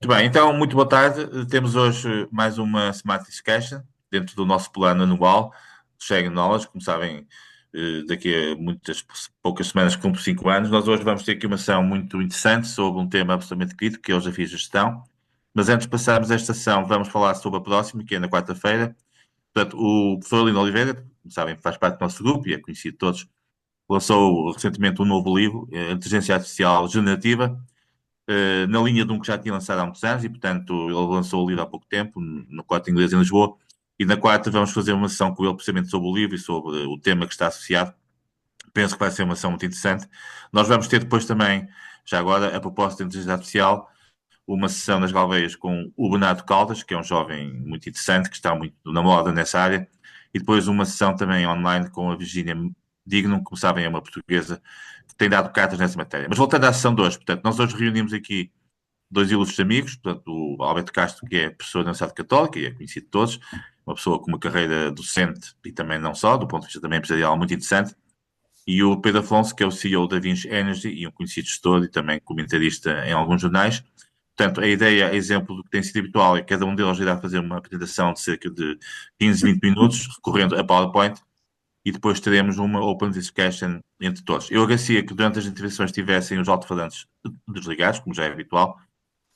Muito bem, então, muito boa tarde. Temos hoje mais uma Smart Discussion dentro do nosso plano anual de Sharing Knowledge. Como sabem, daqui a muitas poucas semanas cumpre 5 anos. Nós hoje vamos ter aqui uma sessão muito interessante sobre um tema absolutamente crítico, que é os desafios de gestão. Mas antes de passarmos esta sessão, vamos falar sobre a próxima, que é na quarta-feira. Portanto, o professor Lino Oliveira, como sabem, faz parte do nosso grupo e é conhecido de todos, lançou recentemente um novo livro, Inteligência Artificial Generativa, na linha de um que já tinha lançado há muitos anos, e portanto ele lançou o livro há pouco tempo, no Corte Inglês em Lisboa, e na quarta vamos fazer uma sessão com ele precisamente sobre o livro e sobre o tema que está associado. Penso que vai ser uma sessão muito interessante. Nós vamos ter depois também, já agora, a proposta de inteligência artificial, uma sessão nas Galveias com o Bernardo Caldas, que é um jovem muito interessante, que está muito na moda nessa área, e depois uma sessão também online com a Virgínia Digno, que, como sabem, é uma portuguesa que tem dado cartas nessa matéria. Mas voltando à sessão de hoje, portanto, nós hoje reunimos aqui dois ilustres amigos, portanto, o Alberto Castro, que é professor da Universidade Católica e é conhecido de todos, uma pessoa com uma carreira docente e também não só, do ponto de vista também empresarial muito interessante, e o Pedro Afonso, que é o CEO da Vinci Energy e um conhecido gestor e também comentarista em alguns jornais. Portanto, a ideia, a exemplo do que tem sido habitual, é que cada um deles irá fazer uma apresentação de cerca de 15, 20 minutos, recorrendo a PowerPoint, e depois teremos uma open discussion entre todos. Eu agradecia que durante as intervenções tivessem os alto-falantes desligados, como já é habitual,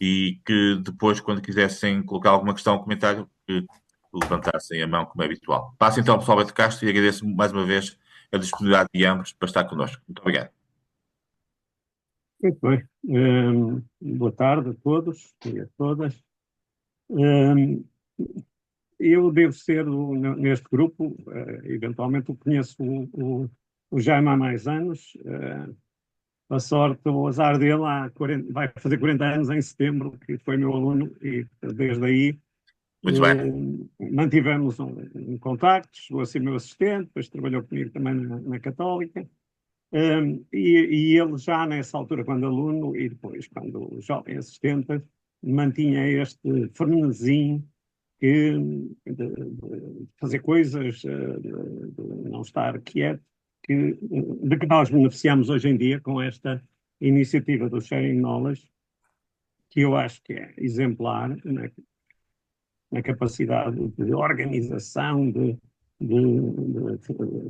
e que depois, quando quisessem colocar alguma questão ou comentário, que levantassem a mão, como é habitual. Passo então ao pessoal Beto Castro e agradeço mais uma vez a disponibilidade de ambos para estar connosco. Muito obrigado. Muito bem. Boa tarde a todos e a todas. Hum, eu devo ser neste grupo, eventualmente eu conheço o Jaime há mais anos. A sorte ou azar dele, vai fazer 40 anos em setembro, que foi meu aluno, e desde aí Muito bem. mantivemos um contacto. Chegou a ser meu assistente, depois trabalhou comigo também na Católica. E ele já nessa altura, quando aluno, e depois quando jovem assistente, mantinha este frenesim de fazer coisas, de não estar quieto, de que nós beneficiamos hoje em dia com esta iniciativa do Sharing Knowledge, que eu acho que é exemplar na capacidade de organização, de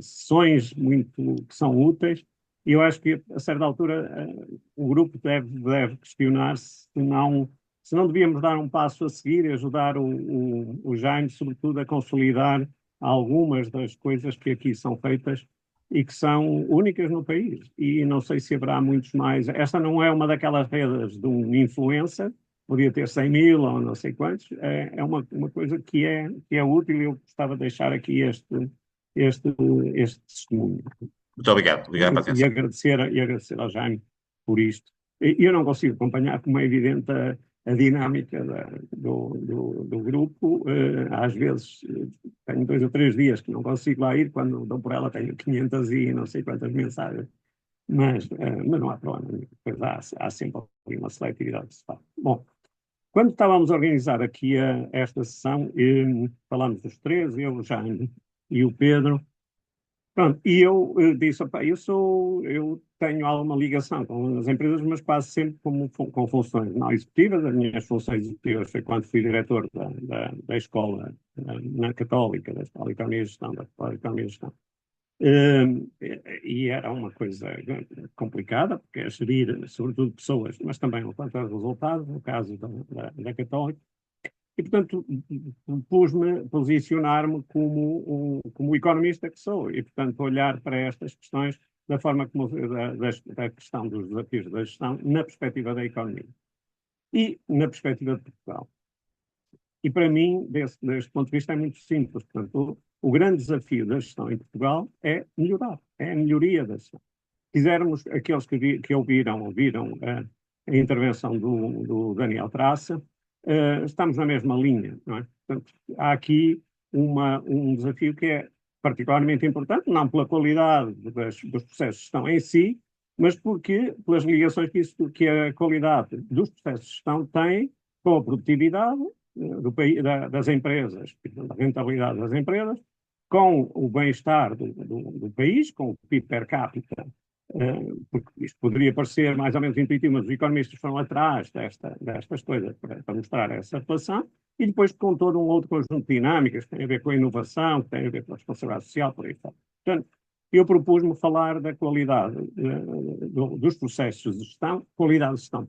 sessões que são úteis. E eu acho que, a certa altura, o grupo deve questionar-se se não devíamos dar um passo a seguir e ajudar o Jaime, sobretudo, a consolidar algumas das coisas que aqui são feitas e que são únicas no país. E não sei se haverá muitos mais. Esta não é uma daquelas redes de um influencer, podia ter 100 mil ou não sei quantos. É uma coisa que é útil, e eu gostava de deixar aqui este, este testemunho. Muito obrigado. Obrigado pela E atenção. agradecer ao Jaime por isto. E eu não consigo acompanhar, como é evidente, a dinâmica do grupo. Às vezes tenho 2 ou 3 dias que não consigo lá ir, quando dou por ela tenho 500 e não sei quantas mensagens. Mas não há problema nenhum. Pois há sempre ali uma seletividade que se faz. Bom, quando estávamos a organizar aqui esta sessão, falámos dos três, eu, o Jaime e o Pedro. Pronto, e eu disse: "Opá, eu tenho alguma ligação com as empresas, mas quase sempre com funções não executivas. As minhas funções executivas foi quando fui diretor da escola na Católica, da Escola de Economia e Gestão, da Escola de Economia e Gestão. E era uma coisa complicada, porque é gerir, sobretudo, pessoas, mas também levantar resultados, no caso da Católica. E, portanto, posicionar-me como economista que sou, e, portanto, olhar para estas questões da forma como da questão dos desafios da gestão na perspectiva da economia e na perspectiva de Portugal. E para mim, deste ponto de vista, é muito simples. Portanto, o grande desafio da gestão em Portugal é melhorar, é a melhoria da gestão. Quisermos, aqueles que ouviram a intervenção do Daniel Traça, estamos na mesma linha, não é? Portanto, há aqui um desafio que é particularmente importante, não pela qualidade dos processos de gestão em si, mas pelas ligações que a qualidade dos processos de gestão tem com a produtividade das empresas, da rentabilidade das empresas, com o bem-estar do país, com o PIB per capita porque isto poderia parecer mais ou menos intuitivo, mas os economistas foram atrás destas coisas para mostrar essa relação, e depois com todo um outro conjunto de dinâmicas que tem a ver com a inovação, que tem a ver com a responsabilidade social, por aí fora. Portanto, eu propus-me falar da qualidade dos processos de gestão, qualidade de gestão,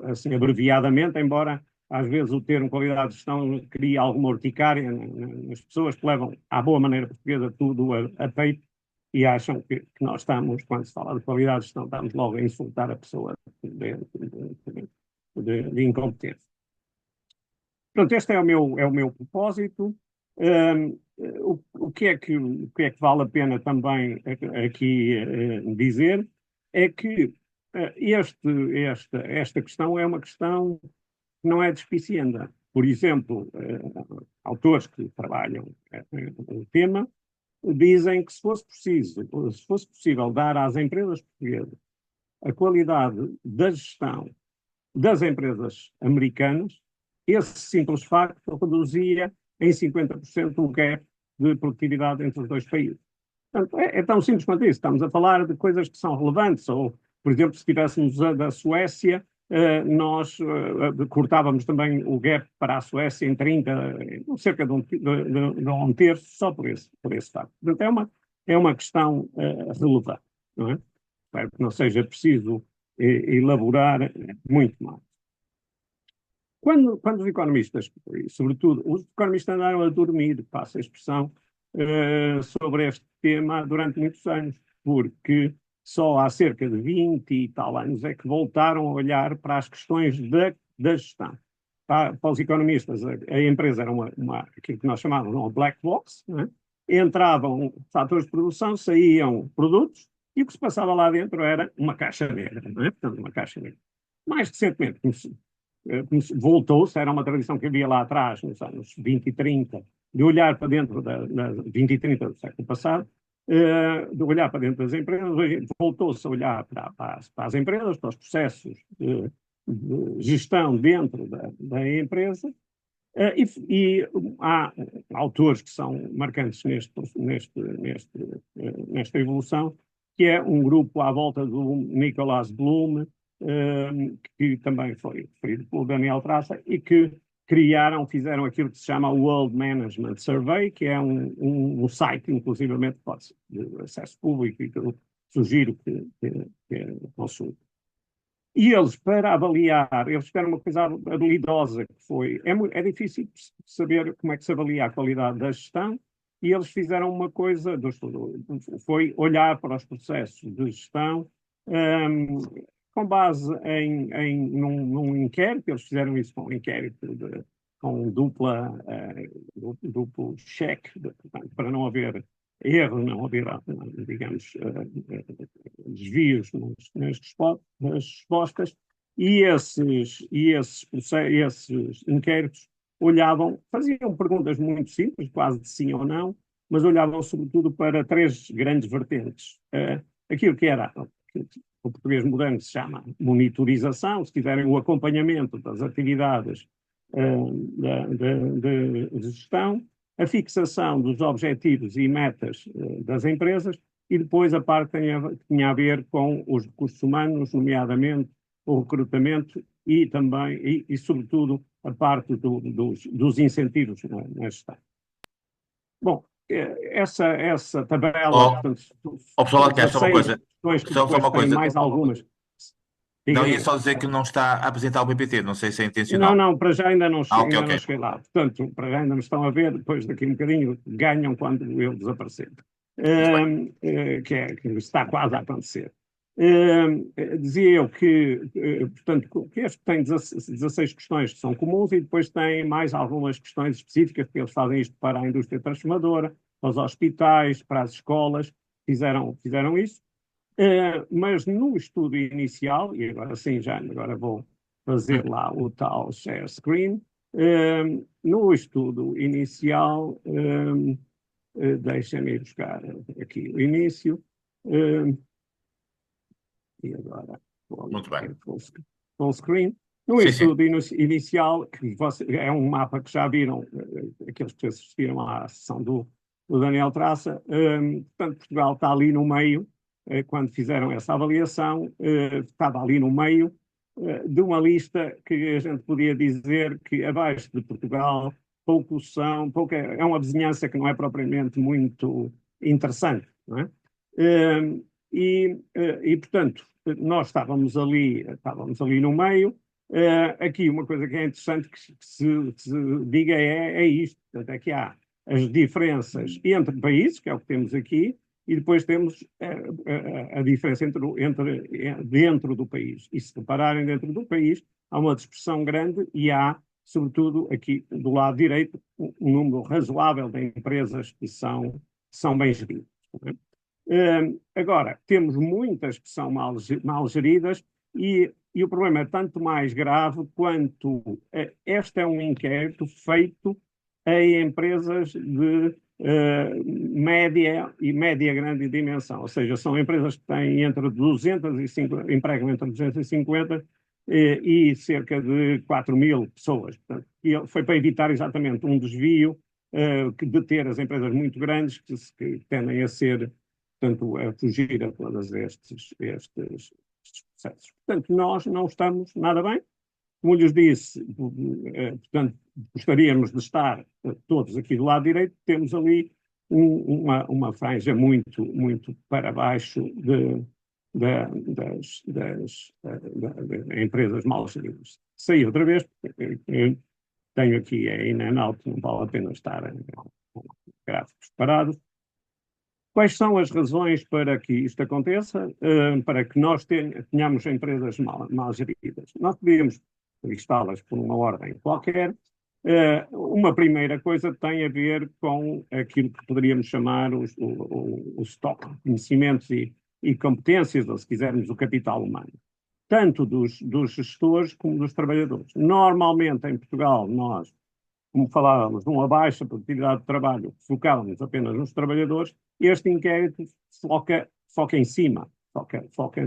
assim, abreviadamente, embora às vezes o termo qualidade de gestão crie alguma urticária nas pessoas que levam, à boa maneira portuguesa, tudo a peito e acham que nós estamos, quando se fala de qualidade de gestão, estamos logo a insultar a pessoa de incompetência. Portanto, este é o meu propósito. O que é que vale a pena também aqui dizer é que esta questão é uma questão que não é despicienda. Por exemplo, autores que trabalham o tema dizem que se fosse possível dar às empresas portuguesas a qualidade da gestão das empresas americanas, esse simples facto reduzia em 50% o gap de produtividade entre os dois países. Portanto, é tão simples quanto isso. Estamos a falar de coisas que são relevantes. Ou, por exemplo, se tivéssemos a da Suécia, nós cortávamos também o gap para a Suécia em 30, cerca de um terço, só por esse facto. Portanto, é uma questão relevante, não é? Espero que não seja preciso elaborar muito mais. Quando os economistas, e sobretudo os economistas andaram a dormir, passa a expressão, sobre este tema durante muitos anos, porque só há cerca de 20 e tal anos é que voltaram a olhar para as questões da gestão. Para os economistas, a empresa era aquilo que nós chamávamos uma black box, não é? Entravam fatores de produção, saíam produtos, e o que se passava lá dentro era uma caixa negra, não é? Portanto, uma caixa negra. Mais recentemente, voltou-se, era uma tradição que havia lá atrás, nos anos 20 e 30, de olhar para dentro 20 e 30 do século passado, de olhar para dentro das empresas, hoje voltou-se a olhar para as empresas, para os processos de gestão dentro da empresa, e há autores que são marcantes nesta evolução, que é um grupo à volta do Nicholas Bloom, que também foi referido pelo Daniel Traça, e que fizeram aquilo que se chama o World Management Survey, que é um site, inclusivamente, pode ser de acesso público, e que eu sugiro que consulte. E eles, para avaliar, eles fizeram uma coisa habilidosa, que foi, é difícil saber como é que se avalia a qualidade da gestão, e eles fizeram uma coisa, foi olhar para os processos de gestão, com base num inquérito. Eles fizeram isso com um inquérito com duplo cheque, portanto, para não haver erro, não haver, digamos, desvios nas respostas, e esses inquéritos faziam perguntas muito simples, quase de sim ou não, mas olhavam sobretudo para três grandes vertentes. Aquilo que era o português moderno se chama monitorização, se quiserem, o acompanhamento das atividades de gestão, a fixação dos objetivos e metas das empresas, e depois a parte que tinha a ver com os recursos humanos, nomeadamente o recrutamento e também, e sobretudo, a parte dos incentivos na gestão. Bom, essa tabela, portanto, pessoal, quer só uma coisa. questões que Só depois uma têm coisa. mais algumas. Não, ia só dizer que não está a apresentar o PPT, não sei se é intencional. Não, para já ainda não Ok, não cheguei lá. Portanto, para já ainda me estão a ver, depois daqui um bocadinho ganham quando eu desaparecer. Que está quase a acontecer. Dizia eu que, portanto, que este tem 16 questões que são comuns, e depois tem mais algumas questões específicas, porque eles fazem isto para a indústria transformadora, para os hospitais, para as escolas, fizeram isso. Mas no estudo inicial, e agora sim, agora vou fazer lá o tal share screen, no estudo inicial, deixem-me buscar aqui o início, e agora vou muito bem. full screen. No estudo inicial, que é um mapa que já viram, aqueles que assistiram à sessão do Daniel Traça, portanto, Portugal está ali no meio, quando fizeram essa avaliação, estava ali no meio de uma lista que a gente podia dizer que abaixo de Portugal pouco são, pouco é uma vizinhança que não é propriamente muito interessante, não é? Portanto, nós estávamos ali no meio. Aqui uma coisa que é interessante que se diga é isto, portanto, é que há as diferenças entre países, que é o que temos aqui, e depois temos a diferença dentro do país. E se repararem dentro do país, há uma dispersão grande e há, sobretudo aqui do lado direito, um número razoável de empresas que são bem geridas. Agora, temos muitas que são mal geridas e o problema é tanto mais grave quanto este é um inquérito feito em empresas de média e média grande dimensão, ou seja, são empresas que têm entre 250, empregam entre 250 e cerca de 4.000 pessoas. Portanto, foi para evitar exatamente um desvio de ter as empresas muito grandes que tendem a ser, portanto, a fugir a todos estes processos. Portanto, nós não estamos nada bem. Como lhes disse, portanto, gostaríamos de estar todos aqui do lado direito, temos ali uma franja muito, muito para baixo das empresas mal geridas. Saí outra vez, porque tenho aqui a in-and-out, não vale a pena estar com gráficos separados. Quais são as razões para que isto aconteça, para que nós tenhamos empresas mal geridas? Nós podíamos listá-las por uma ordem qualquer. Uma primeira coisa tem a ver com aquilo que poderíamos chamar o stock de conhecimentos e competências, ou se quisermos, o capital humano, tanto dos gestores como dos trabalhadores. Normalmente, em Portugal, nós, como falávamos, de uma baixa produtividade de trabalho, focávamos apenas nos trabalhadores. Este inquérito foca em cima, foca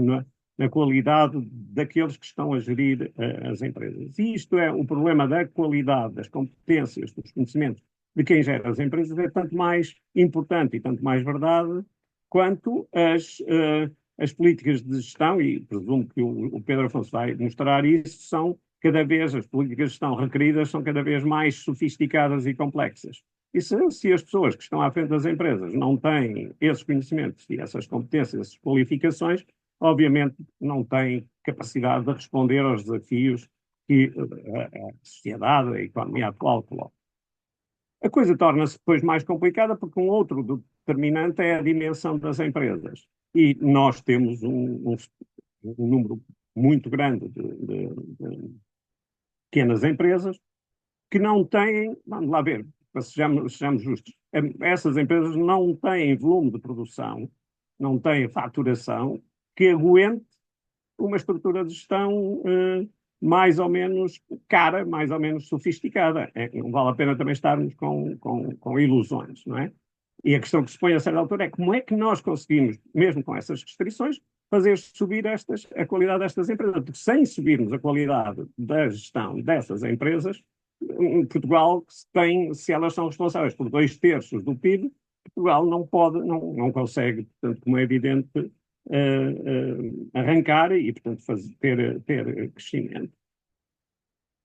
na qualidade daqueles que estão a gerir as empresas. E isto é o problema da qualidade das competências, dos conhecimentos de quem gera as empresas, é tanto mais importante e tanto mais verdade quanto as políticas de gestão, e presumo que o Pedro Afonso vai mostrar isso, as políticas de gestão requeridas são cada vez mais sofisticadas e complexas. E se as pessoas que estão à frente das empresas não têm esses conhecimentos e essas competências, essas qualificações, obviamente não têm capacidade de responder aos desafios que a sociedade, a economia atual coloca. A coisa torna-se depois mais complicada porque um outro determinante é a dimensão das empresas. E nós temos um número muito grande de pequenas empresas que não têm, vamos lá ver, sejamos justos, essas empresas não têm volume de produção, não têm faturação que aguente uma estrutura de gestão mais ou menos cara, mais ou menos sofisticada. Não vale a pena também estarmos com ilusões, não é? E a questão que se põe a certa altura é como é que nós conseguimos, mesmo com essas restrições, fazer subir a qualidade destas empresas. Porque sem subirmos a qualidade da gestão dessas empresas, Portugal se elas são responsáveis por 2/3 do PIB, Portugal não consegue, portanto, como é evidente, arrancar e, portanto, ter crescimento.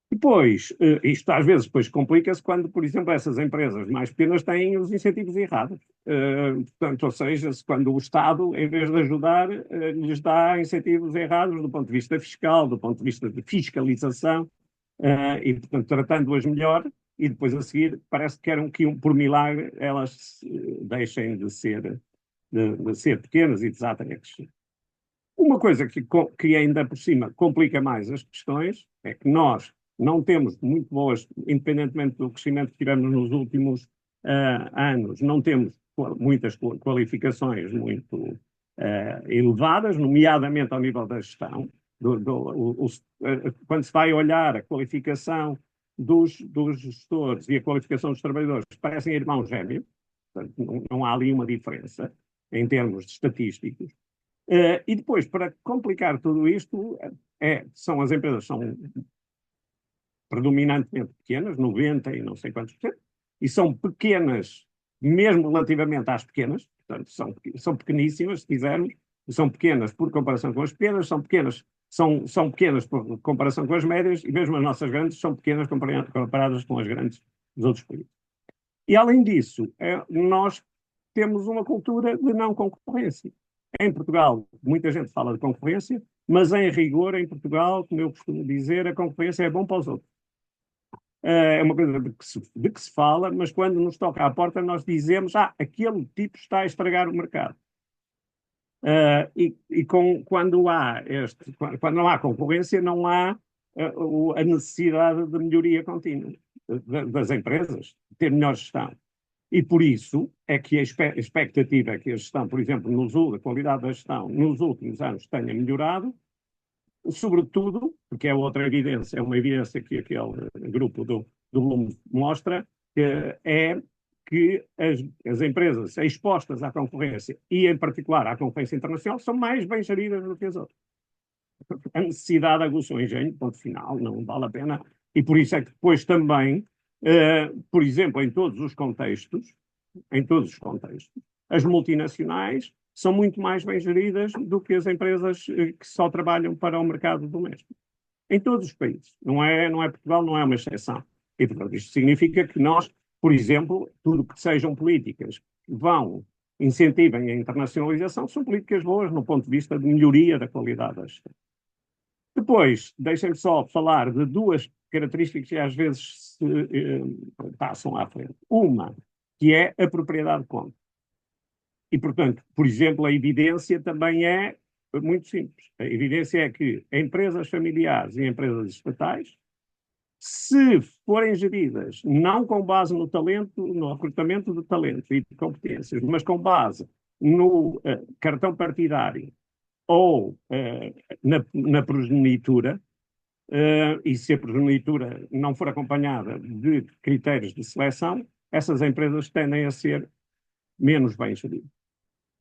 Depois, isto às vezes depois complica-se quando, por exemplo, essas empresas mais pequenas têm os incentivos errados. Portanto, ou seja, quando o Estado, em vez de ajudar, lhes dá incentivos errados do ponto de vista fiscal, do ponto de vista de fiscalização, e, portanto, tratando-as melhor, e depois a seguir parece que querem que, por milagre, elas deixem de ser pequenas e desatem a crescer. Uma coisa que ainda por cima complica mais as questões é que nós não temos muito boas, independentemente do crescimento que tivemos nos últimos anos, não temos muitas qualificações muito elevadas, nomeadamente ao nível da gestão. Quando se vai olhar a qualificação dos gestores e a qualificação dos trabalhadores, parecem irmãos gêmeos, portanto, não há ali uma diferença em termos de estatísticos. E depois, para complicar tudo isto, as empresas são predominantemente pequenas, 90 e não sei quantos por cento, e são pequenas mesmo relativamente às pequenas, portanto, são pequeníssimas, se quisermos, são pequenas por comparação com as pequenas, são pequenas por comparação com as médias, e mesmo as nossas grandes são pequenas comparadas com as grandes dos outros países. E, além disso, nós temos uma cultura de não concorrência. Em Portugal, muita gente fala de concorrência, mas, em rigor, em Portugal, como eu costumo dizer, a concorrência é bom para os outros. É uma coisa de que se fala, mas quando nos toca à porta, nós dizemos: aquele tipo está a estragar o mercado. Quando não há concorrência, não há a necessidade de melhoria contínua das empresas, de ter melhor gestão. E por isso é que a expectativa é que a gestão, por exemplo, a qualidade da gestão nos últimos anos tenha melhorado, sobretudo, porque é outra evidência, é uma evidência que aquele grupo do Bloom mostra, é que as empresas expostas à concorrência, e em particular à concorrência internacional, são mais bem geridas do que as outras. A necessidade aguça o engenho, ponto final, não vale a pena. E por isso é que depois também, por exemplo, em todos os contextos, as multinacionais são muito mais bem geridas do que as empresas que só trabalham para o mercado doméstico. Em todos os países. Não é Portugal, não é uma exceção. E, portanto, isto significa que nós, por exemplo, tudo que sejam políticas que incentivem a internacionalização, são políticas boas no ponto de vista de melhoria da qualidade da gestão. Depois, deixem-me só falar de duas características que às vezes se passam à frente. Uma, que é a propriedade de conta. E, portanto, por exemplo, a evidência também é muito simples. A evidência é que empresas familiares e empresas estatais, se forem geridas não com base no talento, no recrutamento de talento e de competências, mas com base no cartão partidário ou na progenitura, e se a progenitura não for acompanhada de critérios de seleção, essas empresas tendem a ser menos bem geridas.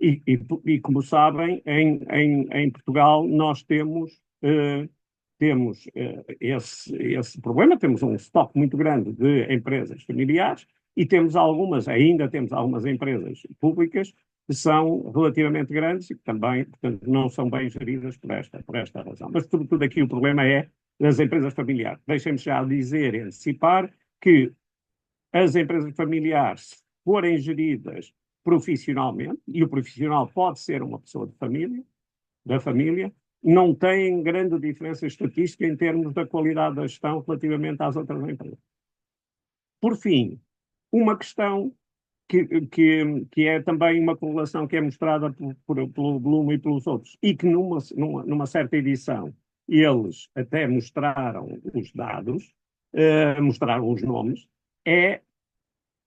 E como sabem, em Portugal nós temos esse problema, temos um estoque muito grande de empresas familiares e ainda temos algumas empresas públicas que são relativamente grandes e que também, portanto, não são bem geridas por esta razão. Mas, sobretudo, aqui o problema é das empresas familiares. Deixem-me já dizer e antecipar que as empresas familiares, se forem geridas profissionalmente, e o profissional pode ser uma pessoa da família, não têm grande diferença estatística em termos da qualidade da gestão relativamente às outras empresas. Por fim, uma questão que é também uma correlação que é mostrada pelo Bloom e pelos outros, e que numa certa edição eles até mostraram os dados, mostraram os nomes, é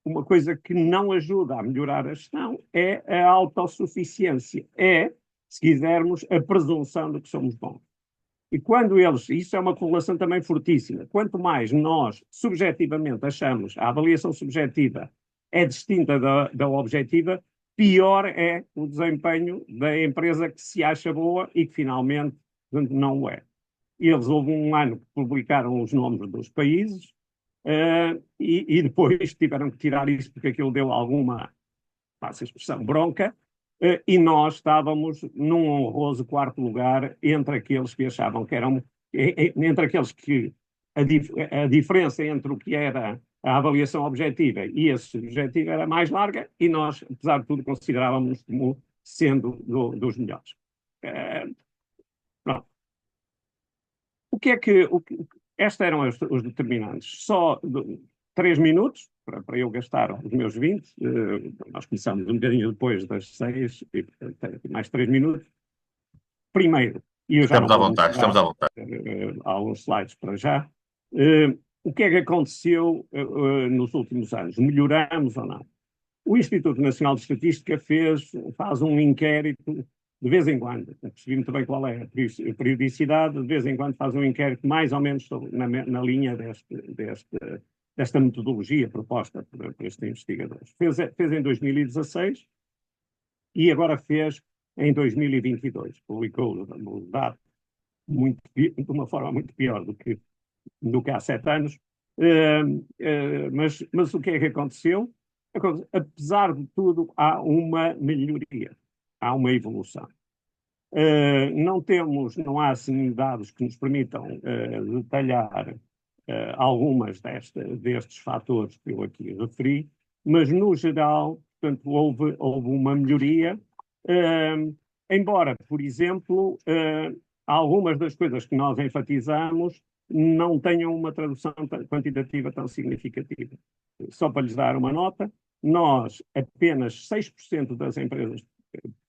uma coisa que não ajuda a melhorar a gestão, é a autossuficiência, se quisermos, a presunção de que somos bons. E isso é uma correlação também fortíssima, quanto mais nós subjetivamente achamos a avaliação subjetiva é distinta da objetiva, pior é o desempenho da empresa que se acha boa e que finalmente não o é. Houve um ano que publicaram os nomes dos países, e depois tiveram que tirar isso porque aquilo deu alguma, passa a expressão, bronca, e nós estávamos num honroso quarto lugar entre aqueles que achavam que eram, entre aqueles que a diferença entre o que era a avaliação objetiva e a subjetiva era mais larga, e nós, apesar de tudo, considerávamos como sendo dos melhores. Pronto. Estes eram os determinantes. Só 3 minutos para eu gastar os meus 20. Nós começamos um bocadinho depois das 6, e mais 3 minutos. Primeiro, e eu já não Estamos à vou vontade, estamos à vontade. alguns slides para já. O que é que aconteceu nos últimos anos? Melhoramos ou não? O Instituto Nacional de Estatística faz um inquérito de vez em quando, não percebi muito bem qual é a periodicidade, de vez em quando faz um inquérito mais ou menos na linha desta metodologia proposta por estes investigadores. Fez em 2016 e agora fez em 2022. Publicou os dados de uma forma muito pior do que há 7 anos. Mas o que é que aconteceu? Apesar de tudo, há uma melhoria, há uma evolução. Não há assim dados que nos permitam detalhar destes fatores que eu aqui referi, mas no geral, portanto, houve uma melhoria, embora, por exemplo, algumas das coisas que nós enfatizamos não tenham uma tradução quantitativa tão significativa. Só para lhes dar uma nota, nós, apenas 6% das empresas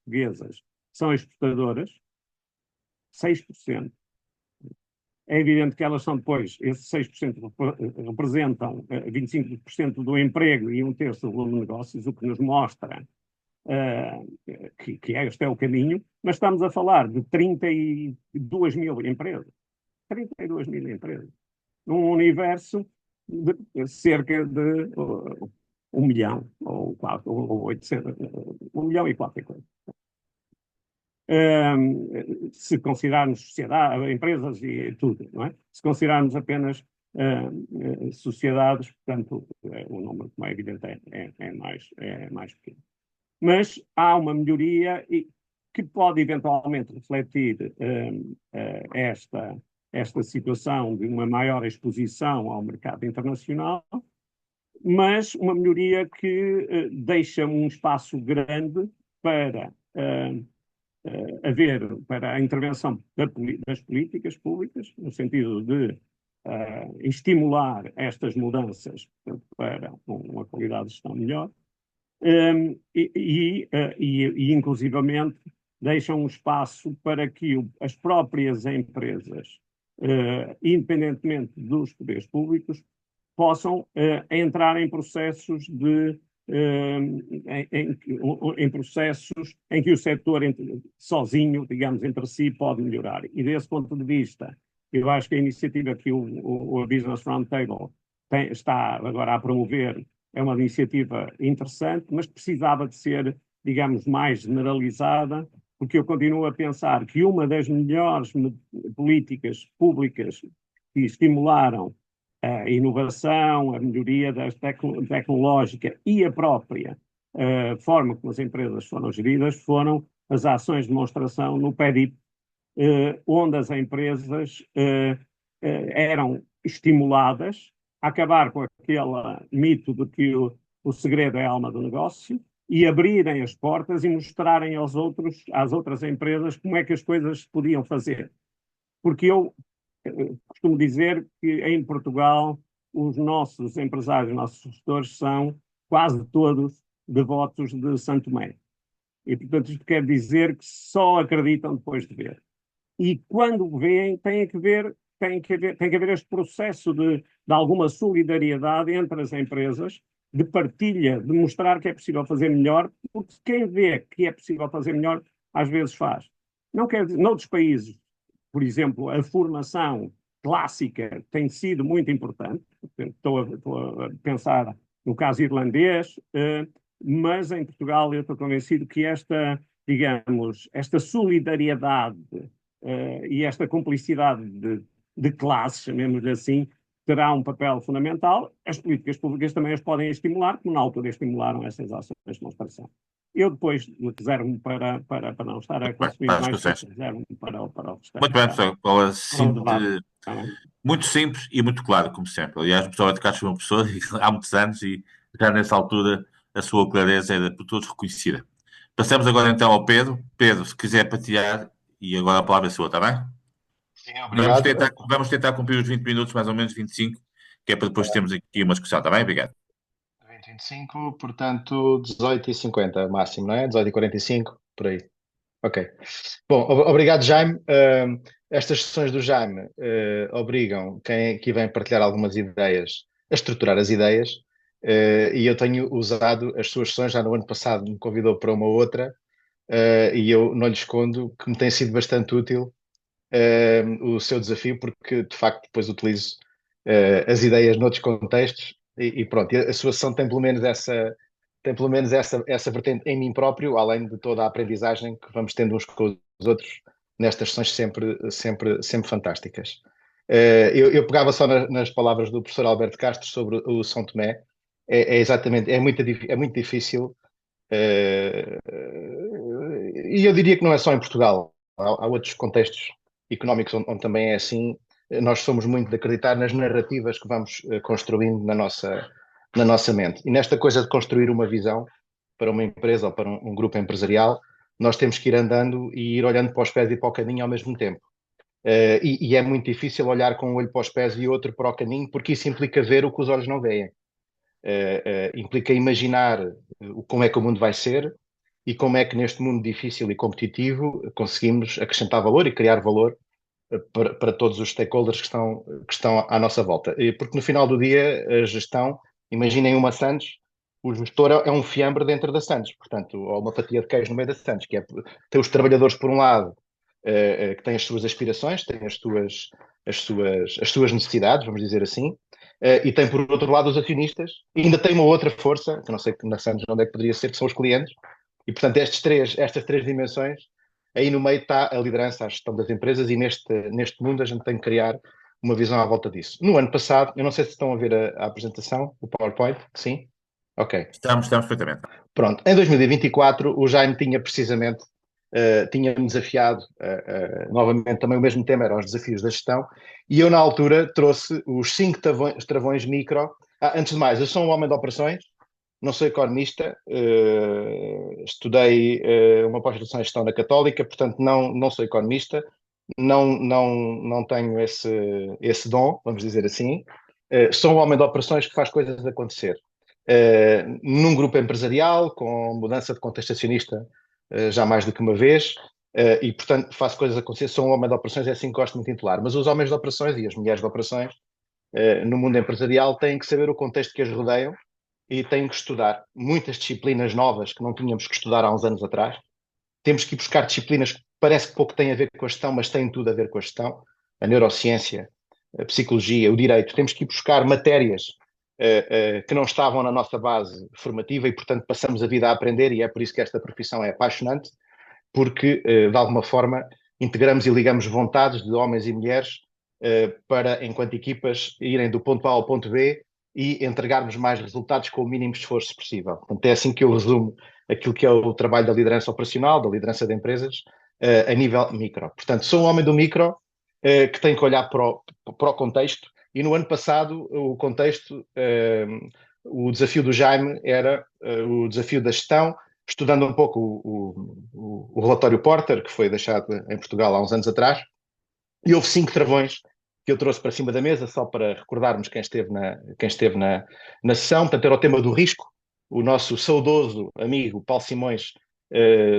portuguesas são exportadoras, 6%. É evidente que elas são depois, esses 6% representam 25% do emprego e um terço do volume de negócios, o que nos mostra que este é o caminho, mas estamos a falar de 32 mil empresas. 32 mil empresas. Num universo de cerca de 1 milhão, ou 800, 1 milhão e qualquer coisa. Se considerarmos sociedade, empresas e tudo, não é? Se considerarmos apenas sociedades, portanto, o número, como é evidente, é mais pequeno. Mas há uma melhoria que pode eventualmente refletir esta situação de uma maior exposição ao mercado internacional, mas uma melhoria que deixa um espaço grande para para a intervenção das políticas públicas, no sentido de estimular estas mudanças para uma qualidade de gestão melhor, inclusivamente deixam um espaço para que as próprias empresas, independentemente dos poderes públicos, possam entrar em processos em processos em que o setor sozinho, digamos, entre si, pode melhorar. E desse ponto de vista, eu acho que a iniciativa que o Business Roundtable está agora a promover é uma iniciativa interessante, mas precisava de ser, digamos, mais generalizada, porque eu continuo a pensar que uma das melhores políticas públicas que estimularam a inovação, a melhoria tecnológica e a própria forma como as empresas foram geridas foram as ações de demonstração no PEDIP, onde as empresas eram estimuladas a acabar com aquele mito de que o segredo é a alma do negócio e abrirem as portas e mostrarem às outras empresas como é que as coisas se podiam fazer. Porque eu costumo dizer que em Portugal os nossos empresários, os nossos gestores são quase todos devotos de Santo Tomé. E, portanto, isto quer dizer que só acreditam depois de ver. E quando veem, tem que haver este processo de alguma solidariedade entre as empresas, de partilha, de mostrar que é possível fazer melhor, porque quem vê que é possível fazer melhor, às vezes faz. Não quer dizer, noutros países, por exemplo, a formação clássica tem sido muito importante. Estou a pensar no caso irlandês, mas em Portugal eu estou convencido que esta solidariedade e esta cumplicidade de classes, chamemos-lhe assim, terá um papel fundamental. As políticas públicas também as podem estimular, como na altura estimularam essas ações de demonstração. Eu depois reservo-me para não estar a consumir mais tempo, reservo-me para o restante. Muito bem, professor. Tá bem? Muito simples e muito claro, como sempre. Aliás, o professor Alberto Castro foi um professor há muitos anos e já nessa altura a sua clareza era por todos reconhecida. Passamos agora então ao Pedro. Pedro, se quiser partilhar, e agora a palavra é sua, está bem? Sim, obrigado. Vamos tentar cumprir os 20 minutos, mais ou menos 25, que é para depois termos aqui uma discussão, está bem? Obrigado. 20, 25, portanto, 18h50 máximo, não é? 18h45, por aí. Ok. Bom, obrigado, Jaime. Estas sessões do Jaime obrigam quem aqui vem partilhar algumas ideias a estruturar as ideias, e eu tenho usado as suas sessões, já no ano passado me convidou para uma outra, e eu não lhe escondo que me tem sido bastante útil o seu desafio, porque de facto depois utilizo as ideias noutros contextos e pronto, a sua sessão tem pelo menos essa vertente em mim próprio, além de toda a aprendizagem que vamos tendo uns com os outros nestas sessões sempre fantásticas. Eu pegava só nas palavras do professor Alberto Castro sobre o São Tomé. Exatamente, é muito difícil, e eu diria que não é só em Portugal. há outros contextos económicos onde também é assim. Nós somos muito de acreditar nas narrativas que vamos construindo na nossa mente. E nesta coisa de construir uma visão para uma empresa ou para um grupo empresarial, nós temos que ir andando e ir olhando para os pés e para o caminho ao mesmo tempo. E é muito difícil olhar com um olho para os pés e outro para o caminho, porque isso implica ver o que os olhos não veem. Implica imaginar como é que o mundo vai ser e como é que neste mundo difícil e competitivo conseguimos acrescentar valor e criar valor para todos os stakeholders que estão à nossa volta. Porque no final do dia, a gestão, imaginem uma Santos, o gestor é um fiambre dentro da Santos, portanto, ou uma fatia de queijo no meio da Santos, que é tem os trabalhadores por um lado, que têm as suas aspirações, têm as suas necessidades, vamos dizer assim, e tem por outro lado os acionistas, e ainda tem uma outra força, que não sei na Santos onde é que poderia ser, que são os clientes, e portanto estas três dimensões, aí no meio está a liderança, a gestão das empresas, e neste mundo a gente tem que criar uma visão à volta disso. No ano passado, eu não sei se estão a ver a apresentação, o PowerPoint, sim? Ok. Estamos perfeitamente. Pronto, em 2024 o Jaime tinha precisamente, tinha-me desafiado, novamente também o mesmo tema, eram os desafios da gestão, e eu na altura trouxe os 5 travões micro. Antes de mais, eu sou um homem de operações, não sou economista, estudei uma pós-graduação em gestão na Católica, portanto não sou economista, não tenho esse dom, vamos dizer assim. Sou um homem de operações que faz coisas acontecer. Num grupo empresarial, com mudança de contexto acionista já mais do que uma vez, e portanto faço coisas acontecer, sou um homem de operações, é assim que gosto muito de intitular. Mas os homens de operações e as mulheres de operações no mundo empresarial têm que saber o contexto que as rodeiam e têm que estudar muitas disciplinas novas que não tínhamos que estudar há uns anos atrás. Temos que ir buscar disciplinas que parece que pouco têm a ver com a gestão, mas têm tudo a ver com a gestão. A neurociência, a psicologia, o direito. Temos que ir buscar matérias que não estavam na nossa base formativa e, portanto, passamos a vida a aprender, e é por isso que esta profissão é apaixonante, porque, de alguma forma, integramos e ligamos vontades de homens e mulheres para, enquanto equipas, irem do ponto A ao ponto B e entregarmos mais resultados com o mínimo esforço possível. Portanto, é assim que eu resumo aquilo que é o trabalho da liderança operacional, da liderança de empresas, a nível micro. Portanto, sou um homem do micro que tem que olhar para o contexto, e no ano passado o contexto, o desafio do Jaime era o desafio da gestão, estudando um pouco o relatório Porter, que foi deixado em Portugal há uns anos atrás, e houve 5 travões que eu trouxe para cima da mesa, só para recordarmos quem esteve na sessão. Portanto, era o tema do risco. O nosso saudoso amigo Paulo Simões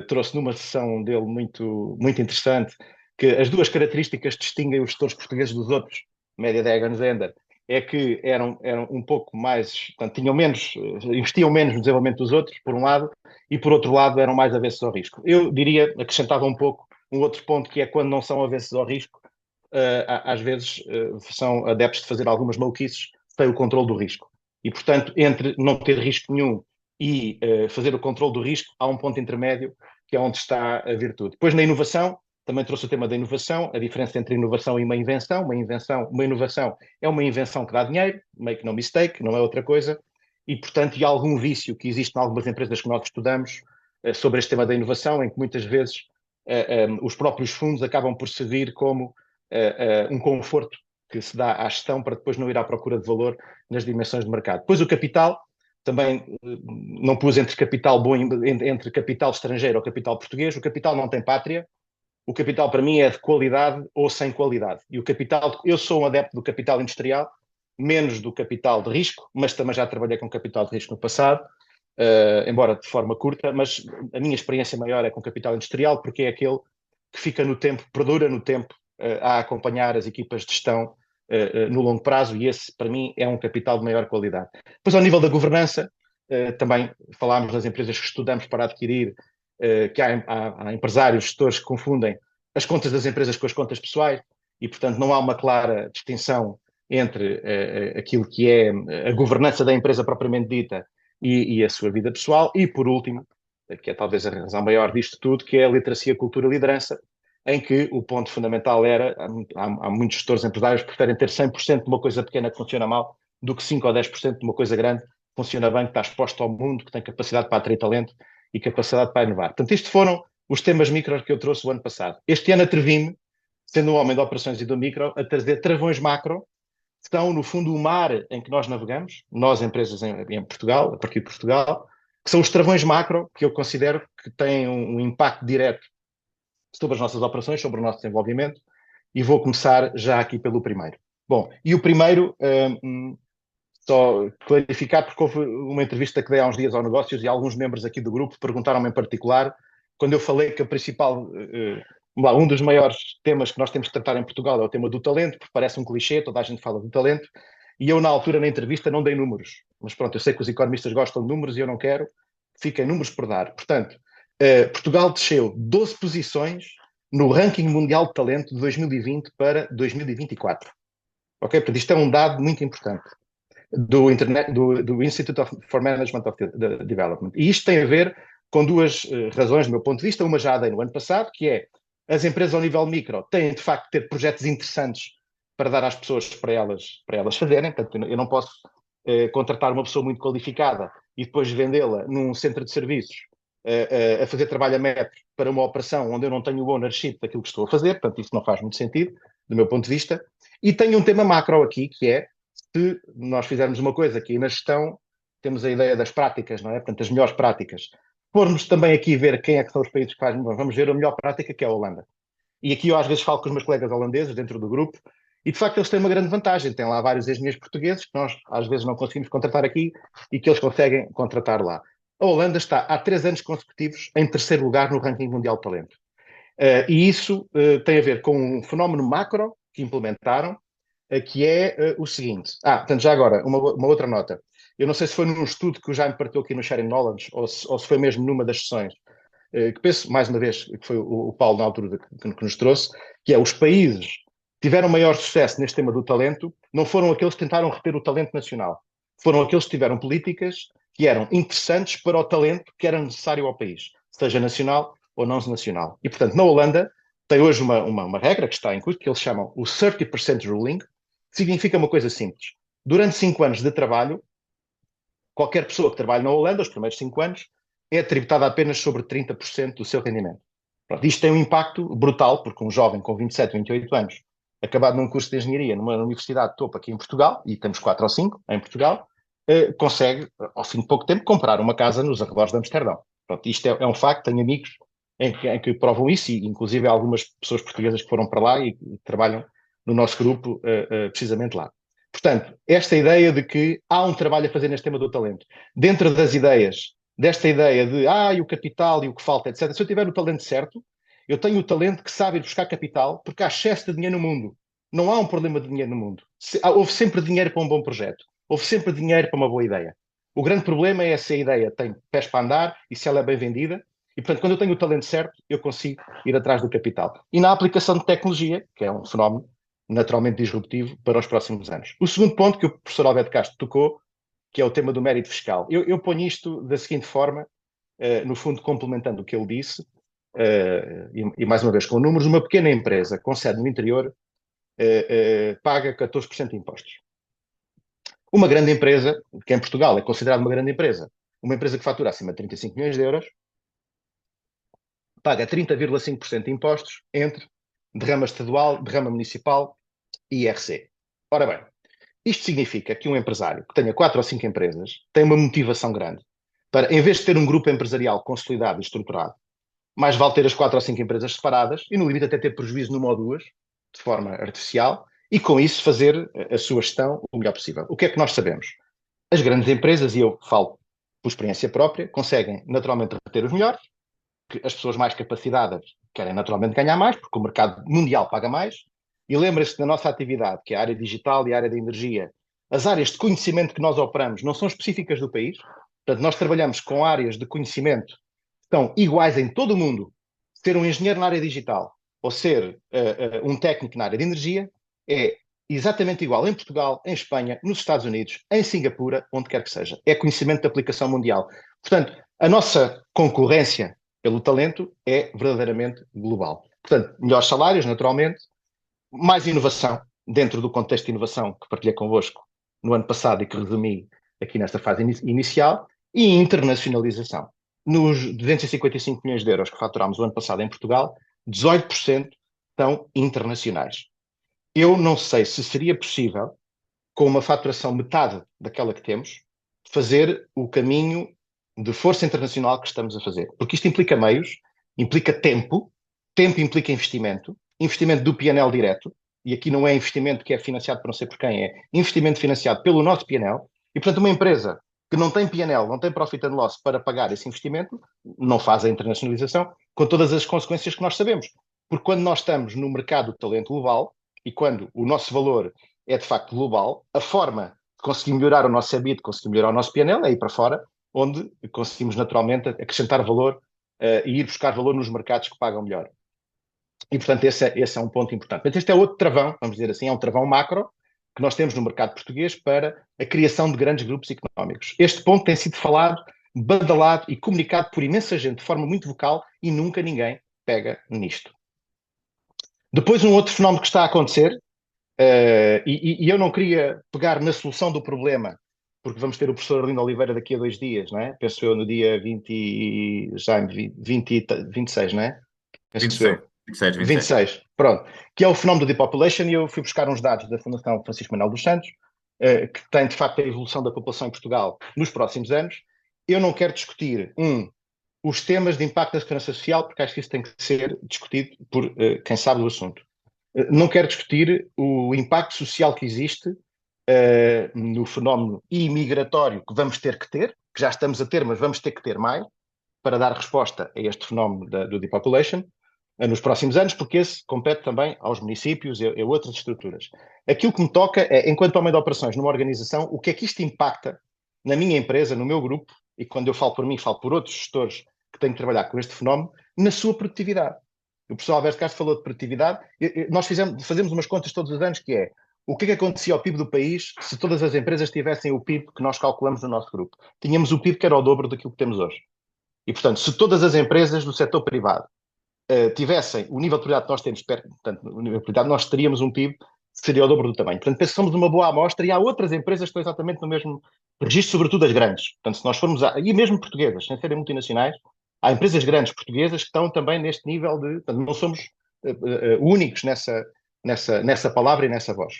trouxe numa sessão dele muito, muito interessante que as duas características que distinguem os gestores portugueses dos outros, média Degan Zender, é que eram um pouco mais, portanto, investiam menos no desenvolvimento dos outros, por um lado, e por outro lado eram mais avessos ao risco. Eu diria, acrescentava um pouco um outro ponto, que é quando não são avessos ao risco, às vezes são adeptos de fazer algumas maluquices sem o controle do risco. E, portanto, entre não ter risco nenhum e fazer o controle do risco, há um ponto intermédio, que é onde está a virtude. Depois, na inovação, também trouxe o tema da inovação, a diferença entre inovação e uma invenção. Uma inovação é uma invenção que dá dinheiro, make no mistake, não é outra coisa, e, portanto, há algum vício que existe em algumas empresas que nós estudamos sobre este tema da inovação, em que muitas vezes os próprios fundos acabam por servir como um conforto que se dá à gestão para depois não ir à procura de valor nas dimensões de mercado. Depois o capital, também não pus entre capital bom, entre capital estrangeiro ou capital português. O capital não tem pátria. O capital para mim é de qualidade ou sem qualidade. E o capital, eu sou um adepto do capital industrial, menos do capital de risco, mas também já trabalhei com capital de risco no passado, embora de forma curta, mas a minha experiência maior é com capital industrial, porque é aquele que fica no tempo, perdura no tempo, a acompanhar as equipas de gestão no longo prazo, e esse, para mim, é um capital de maior qualidade. Depois, ao nível da governança, também falámos das empresas que estudamos para adquirir, que há empresários, gestores que confundem as contas das empresas com as contas pessoais, e, portanto, não há uma clara distinção entre aquilo que é a governança da empresa propriamente dita e a sua vida pessoal. E, por último, que é talvez a razão maior disto tudo, que é a literacia, cultura e liderança, em que o ponto fundamental era, há muitos gestores empresários que preferem ter 100% de uma coisa pequena que funciona mal do que 5 ou 10% de uma coisa grande que funciona bem, que está exposta ao mundo, que tem capacidade para atrair talento e capacidade para inovar. Portanto, isto foram os temas micro que eu trouxe o ano passado. Este ano atrevi-me, sendo um homem de operações e do micro, a trazer travões macro, que estão, no fundo, o mar em que nós navegamos, nós, empresas em Portugal, a partir de Portugal, que são os travões macro que eu considero que têm um impacto direto sobre as nossas operações, sobre o nosso desenvolvimento, e vou começar já aqui pelo primeiro. Bom, e o primeiro, só clarificar, porque houve uma entrevista que dei há uns dias ao Negócios e alguns membros aqui do grupo perguntaram-me em particular, quando eu falei que a principal, um dos maiores temas que nós temos de tratar em Portugal é o tema do talento, porque parece um clichê, toda a gente fala do talento, e eu na altura, na entrevista, não dei números. Mas pronto, eu sei que os economistas gostam de números e eu não quero, fiquem números por dar. Portanto, Portugal desceu 12 posições no ranking mundial de talento de 2020 para 2024. Ok? Portanto, isto é um dado muito importante do Institute for Management of Development. E isto tem a ver com duas razões, do meu ponto de vista. Uma já dei no ano passado, que é as empresas ao nível micro têm, de facto, ter projetos interessantes para dar às pessoas para elas fazerem. Portanto, eu não posso contratar uma pessoa muito qualificada e depois vendê-la num centro de serviços a fazer trabalho a metro para uma operação onde eu não tenho o ownership daquilo que estou a fazer. Portanto, isso não faz muito sentido, do meu ponto de vista. E tenho um tema macro aqui, que é, se nós fizermos uma coisa aqui na gestão, temos a ideia das práticas, não é? Portanto, as melhores práticas. Formos também aqui ver quem é que são os países que fazem, vamos ver a melhor prática, que é a Holanda. E aqui eu às vezes falo com os meus colegas holandeses dentro do grupo, e de facto eles têm uma grande vantagem. Tem lá vários engenheiros portugueses que nós às vezes não conseguimos contratar aqui e que eles conseguem contratar lá. A Holanda está há 3 anos consecutivos em terceiro lugar no ranking mundial de talento. E isso tem a ver com um fenómeno macro que implementaram, que é o seguinte. Portanto, já agora, uma outra nota. Eu não sei se foi num estudo que o Jaime partilhou aqui no Sharing Knowledge ou se foi mesmo numa das sessões, que penso, mais uma vez, que foi o Paulo na altura que nos trouxe, que é os países que tiveram maior sucesso neste tema do talento não foram aqueles que tentaram reter o talento nacional. Foram aqueles que tiveram políticas que eram interessantes para o talento que era necessário ao país, seja nacional ou não nacional. E, portanto, na Holanda tem hoje uma regra que está em curso, que eles chamam o 30% ruling, que significa uma coisa simples. Durante 5 anos de trabalho, qualquer pessoa que trabalhe na Holanda, os primeiros 5 anos, é tributada apenas sobre 30% do seu rendimento. Pronto, isto tem um impacto brutal, porque um jovem com 27, 28 anos, acabado num curso de engenharia numa universidade de topo aqui em Portugal, e temos 4 ou 5 em Portugal, consegue, ao fim de pouco tempo, comprar uma casa nos arredores de Amsterdão. Pronto, isto é um facto, tenho amigos em que provam isso, e inclusive há algumas pessoas portuguesas que foram para lá e trabalham no nosso grupo precisamente lá. Portanto, esta ideia de que há um trabalho a fazer neste tema do talento, dentro das ideias, desta ideia de e o capital e o que falta, etc. Se eu tiver o talento certo, eu tenho o talento que sabe ir buscar capital, porque há excesso de dinheiro no mundo. Não há um problema de dinheiro no mundo. Houve sempre dinheiro para um bom projeto. Houve sempre dinheiro para uma boa ideia. O grande problema é se a ideia tem pés para andar e se ela é bem vendida. E, portanto, quando eu tenho o talento certo, eu consigo ir atrás do capital. E na aplicação de tecnologia, que é um fenómeno naturalmente disruptivo para os próximos anos. O segundo ponto que o professor Alberto Castro tocou, que é o tema do mérito fiscal. Eu ponho isto da seguinte forma, no fundo complementando o que ele disse, e mais uma vez com números, uma pequena empresa com sede no interior paga 14% de impostos. Uma grande empresa, que em Portugal é considerada uma grande empresa, uma empresa que fatura acima de 35 milhões de euros, paga 30,5% de impostos entre derrama estadual, derrama municipal e IRC. Ora bem, isto significa que um empresário que tenha 4 ou 5 empresas tem uma motivação grande para, em vez de ter um grupo empresarial consolidado e estruturado, mais vale ter as 4 ou 5 empresas separadas e, no limite, até ter prejuízo numa ou duas, de forma artificial, e com isso fazer a sua gestão o melhor possível. O que é que nós sabemos? As grandes empresas, e eu falo por experiência própria, conseguem naturalmente reter os melhores, que as pessoas mais capacitadas querem naturalmente ganhar mais, porque o mercado mundial paga mais, e lembrem-se da nossa atividade, que é a área digital e a área da energia. As áreas de conhecimento que nós operamos não são específicas do país, portanto, nós trabalhamos com áreas de conhecimento que estão iguais em todo o mundo. Ser um engenheiro na área digital ou ser um técnico na área de energia é exatamente igual em Portugal, em Espanha, nos Estados Unidos, em Singapura, onde quer que seja. É conhecimento de aplicação mundial. Portanto, a nossa concorrência pelo talento é verdadeiramente global. Portanto, melhores salários, naturalmente, mais inovação, dentro do contexto de inovação que partilhei convosco no ano passado e que resumi aqui nesta fase inicial, e internacionalização. nos 255 milhões de euros que faturámos o ano passado em Portugal, 18% são internacionais. Eu não sei se seria possível, com uma faturação metade daquela que temos, fazer o caminho de força internacional que estamos a fazer. Porque isto implica meios, implica tempo, tempo implica investimento, investimento do PNL direto, e aqui não é investimento que é financiado por não sei por quem, é investimento financiado pelo nosso PNL, e portanto uma empresa que não tem PNL, não tem profit and loss para pagar esse investimento, não faz a internacionalização, com todas as consequências que nós sabemos. Porque quando nós estamos no mercado de talento global, e quando o nosso valor é de facto global, a forma de conseguir melhorar o nosso EBIT, de conseguir melhorar o nosso PNL é ir para fora, onde conseguimos naturalmente acrescentar valor e ir buscar valor nos mercados que pagam melhor. E, portanto, esse é um ponto importante. Mas este é outro travão, vamos dizer assim, é um travão macro que nós temos no mercado português para a criação de grandes grupos económicos. Este ponto tem sido falado, badalado e comunicado por imensa gente de forma muito vocal e nunca ninguém pega nisto. Depois, um outro fenómeno que está a acontecer, e eu não queria pegar na solução do problema, porque vamos ter o professor Arlindo Oliveira daqui a 2 dias, não é? Penso eu no dia 20, já 20, 26, não é? Penso 26, eu. 26, 26. 26, pronto. Que é o fenómeno do depopulation, e eu fui buscar uns dados da Fundação Francisco Manuel dos Santos, que tem de facto a evolução da população em Portugal nos próximos anos. Eu não quero discutir, os temas de impacto da segurança social, porque acho que isso tem que ser discutido por quem sabe do assunto. Não quero discutir o impacto social que existe no fenómeno imigratório que vamos ter que ter, que já estamos a ter, mas vamos ter que ter mais, para dar resposta a este fenómeno do depopulation nos próximos anos, porque esse compete também aos municípios e a outras estruturas. Aquilo que me toca é, enquanto homem de operações numa organização, o que é que isto impacta na minha empresa, no meu grupo, e quando eu falo por mim, falo por outros gestores que têm que trabalhar com este fenómeno, na sua produtividade. O professor Alberto Castro falou de produtividade. Nós fazemos umas contas todos os anos que é o que é que acontecia ao PIB do país se todas as empresas tivessem o PIB que nós calculamos no nosso grupo. Tínhamos o PIB que era o dobro daquilo que temos hoje. E, portanto, se todas as empresas do setor privado tivessem o nível de prioridade que nós temos, portanto, o nível de prioridade, nós teríamos um PIB que seria o dobro do tamanho. Portanto, penso que somos uma boa amostra e há outras empresas que estão exatamente no mesmo registro, sobretudo as grandes. Portanto, se nós formos, e mesmo portuguesas, sem serem multinacionais, há empresas grandes portuguesas que estão também neste nível de, portanto, não somos únicos nessa palavra e nessa voz.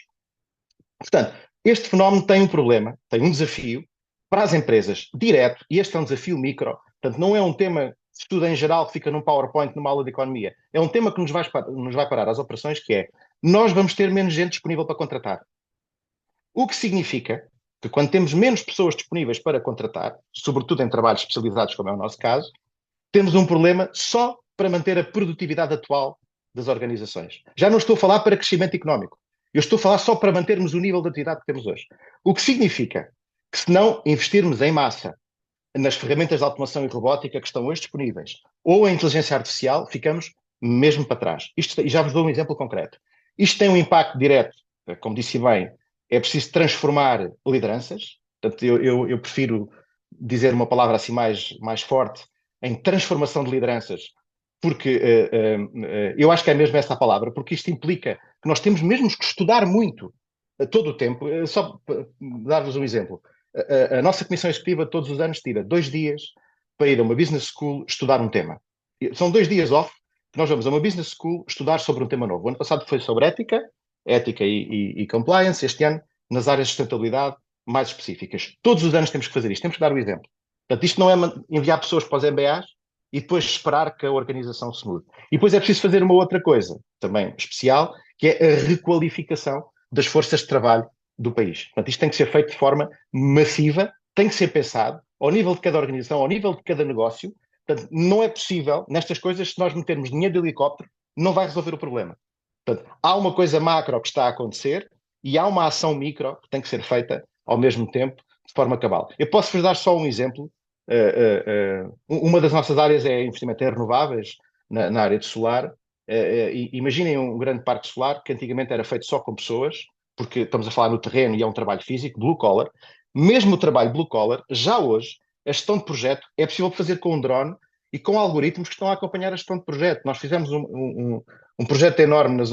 Portanto, este fenómeno tem um problema, tem um desafio para as empresas direto, e este é um desafio micro. Portanto, não é um tema de estudo em geral que fica num PowerPoint, numa aula de economia. É um tema que nos vai parar às operações, que é, nós vamos ter menos gente disponível para contratar. O que significa que quando temos menos pessoas disponíveis para contratar, sobretudo em trabalhos especializados, como é o nosso caso, temos um problema só para manter a produtividade atual das organizações. Já não estou a falar para crescimento económico. Eu estou a falar só para mantermos o nível de atividade que temos hoje. O que significa que, se não investirmos em massa nas ferramentas de automação e robótica que estão hoje disponíveis, ou a inteligência artificial, ficamos mesmo para trás. E já vos dou um exemplo concreto. Isto tem um impacto direto, como disse bem, é preciso transformar lideranças. Portanto, eu prefiro dizer uma palavra assim mais forte, em transformação de lideranças, porque eu acho que é mesmo essa a palavra, porque isto implica que nós temos mesmo que estudar muito todo o tempo. Só para dar-vos um exemplo. A nossa comissão executiva todos os anos tira 2 dias para ir a uma business school estudar um tema. São 2 dias off que nós vamos a uma business school estudar sobre um tema novo. O ano passado foi sobre ética e compliance. Este ano, nas áreas de sustentabilidade mais específicas. Todos os anos temos que fazer isto, temos que dar o exemplo. Portanto, isto não é enviar pessoas para os MBAs e depois esperar que a organização se mude. E depois é preciso fazer uma outra coisa, também especial, que é a requalificação das forças de trabalho do país. Portanto, isto tem que ser feito de forma massiva, tem que ser pensado ao nível de cada organização, ao nível de cada negócio. Portanto, não é possível, nestas coisas, se nós metermos dinheiro de helicóptero, não vai resolver o problema. Portanto, há uma coisa macro que está a acontecer e há uma ação micro que tem que ser feita ao mesmo tempo, de forma cabal. Eu posso-vos dar só um exemplo. Uma das nossas áreas é investimento em renováveis, na área de solar. Imaginem um grande parque solar que antigamente era feito só com pessoas, porque estamos a falar no terreno e é um trabalho físico, blue collar. Mesmo o trabalho blue collar, já hoje, a gestão de projeto é possível fazer com um drone e com algoritmos que estão a acompanhar a gestão de projeto. Nós fizemos um projeto enorme na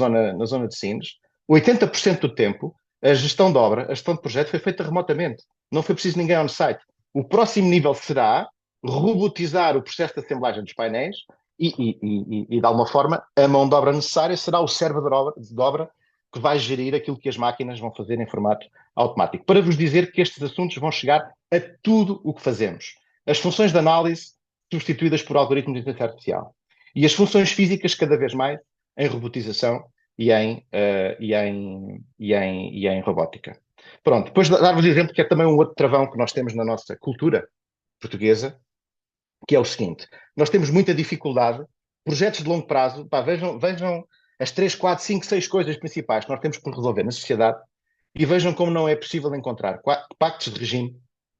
zona de Sines. 80% do tempo, a gestão de obra, a gestão de projeto foi feita remotamente. Não foi preciso ninguém on-site. O próximo nível será robotizar o processo de assemblagem dos painéis de alguma forma, a mão de obra necessária será o cérebro de obra que vai gerir aquilo que as máquinas vão fazer em formato automático. Para vos dizer que estes assuntos vão chegar a tudo o que fazemos. As funções de análise substituídas por algoritmos de inteligência artificial. E as funções físicas cada vez mais em robotização e em robótica. Pronto, depois dar-vos exemplo que é também um outro travão que nós temos na nossa cultura portuguesa, que é o seguinte: nós temos muita dificuldade, projetos de longo prazo, pá, vejam as 3, 4, 5, 6 coisas principais que nós temos por resolver na sociedade e vejam como não é possível encontrar pactos de regime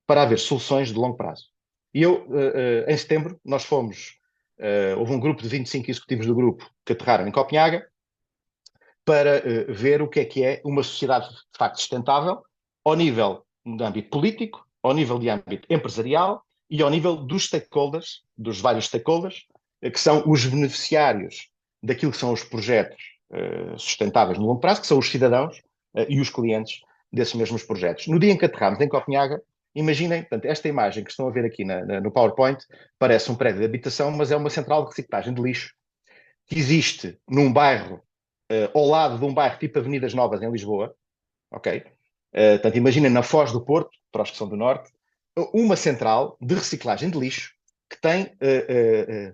para haver soluções de longo prazo. E em setembro, nós houve um grupo de 25 executivos do grupo que aterraram em Copenhaga para ver o que é uma sociedade de facto sustentável ao nível de âmbito político, ao nível de âmbito empresarial e ao nível dos stakeholders, dos vários stakeholders, que são os beneficiários daquilo que são os projetos sustentáveis no longo prazo, que são os cidadãos e os clientes desses mesmos projetos. No dia em que aterramos em Copenhaga, imaginem, portanto, esta imagem que estão a ver aqui no PowerPoint parece um prédio de habitação, mas é uma central de reciclagem de lixo que existe num bairro, ao lado de um bairro tipo Avenidas Novas em Lisboa, ok? Portanto, imaginem na Foz do Porto, para os que são do Norte, uma central de reciclagem de lixo que tem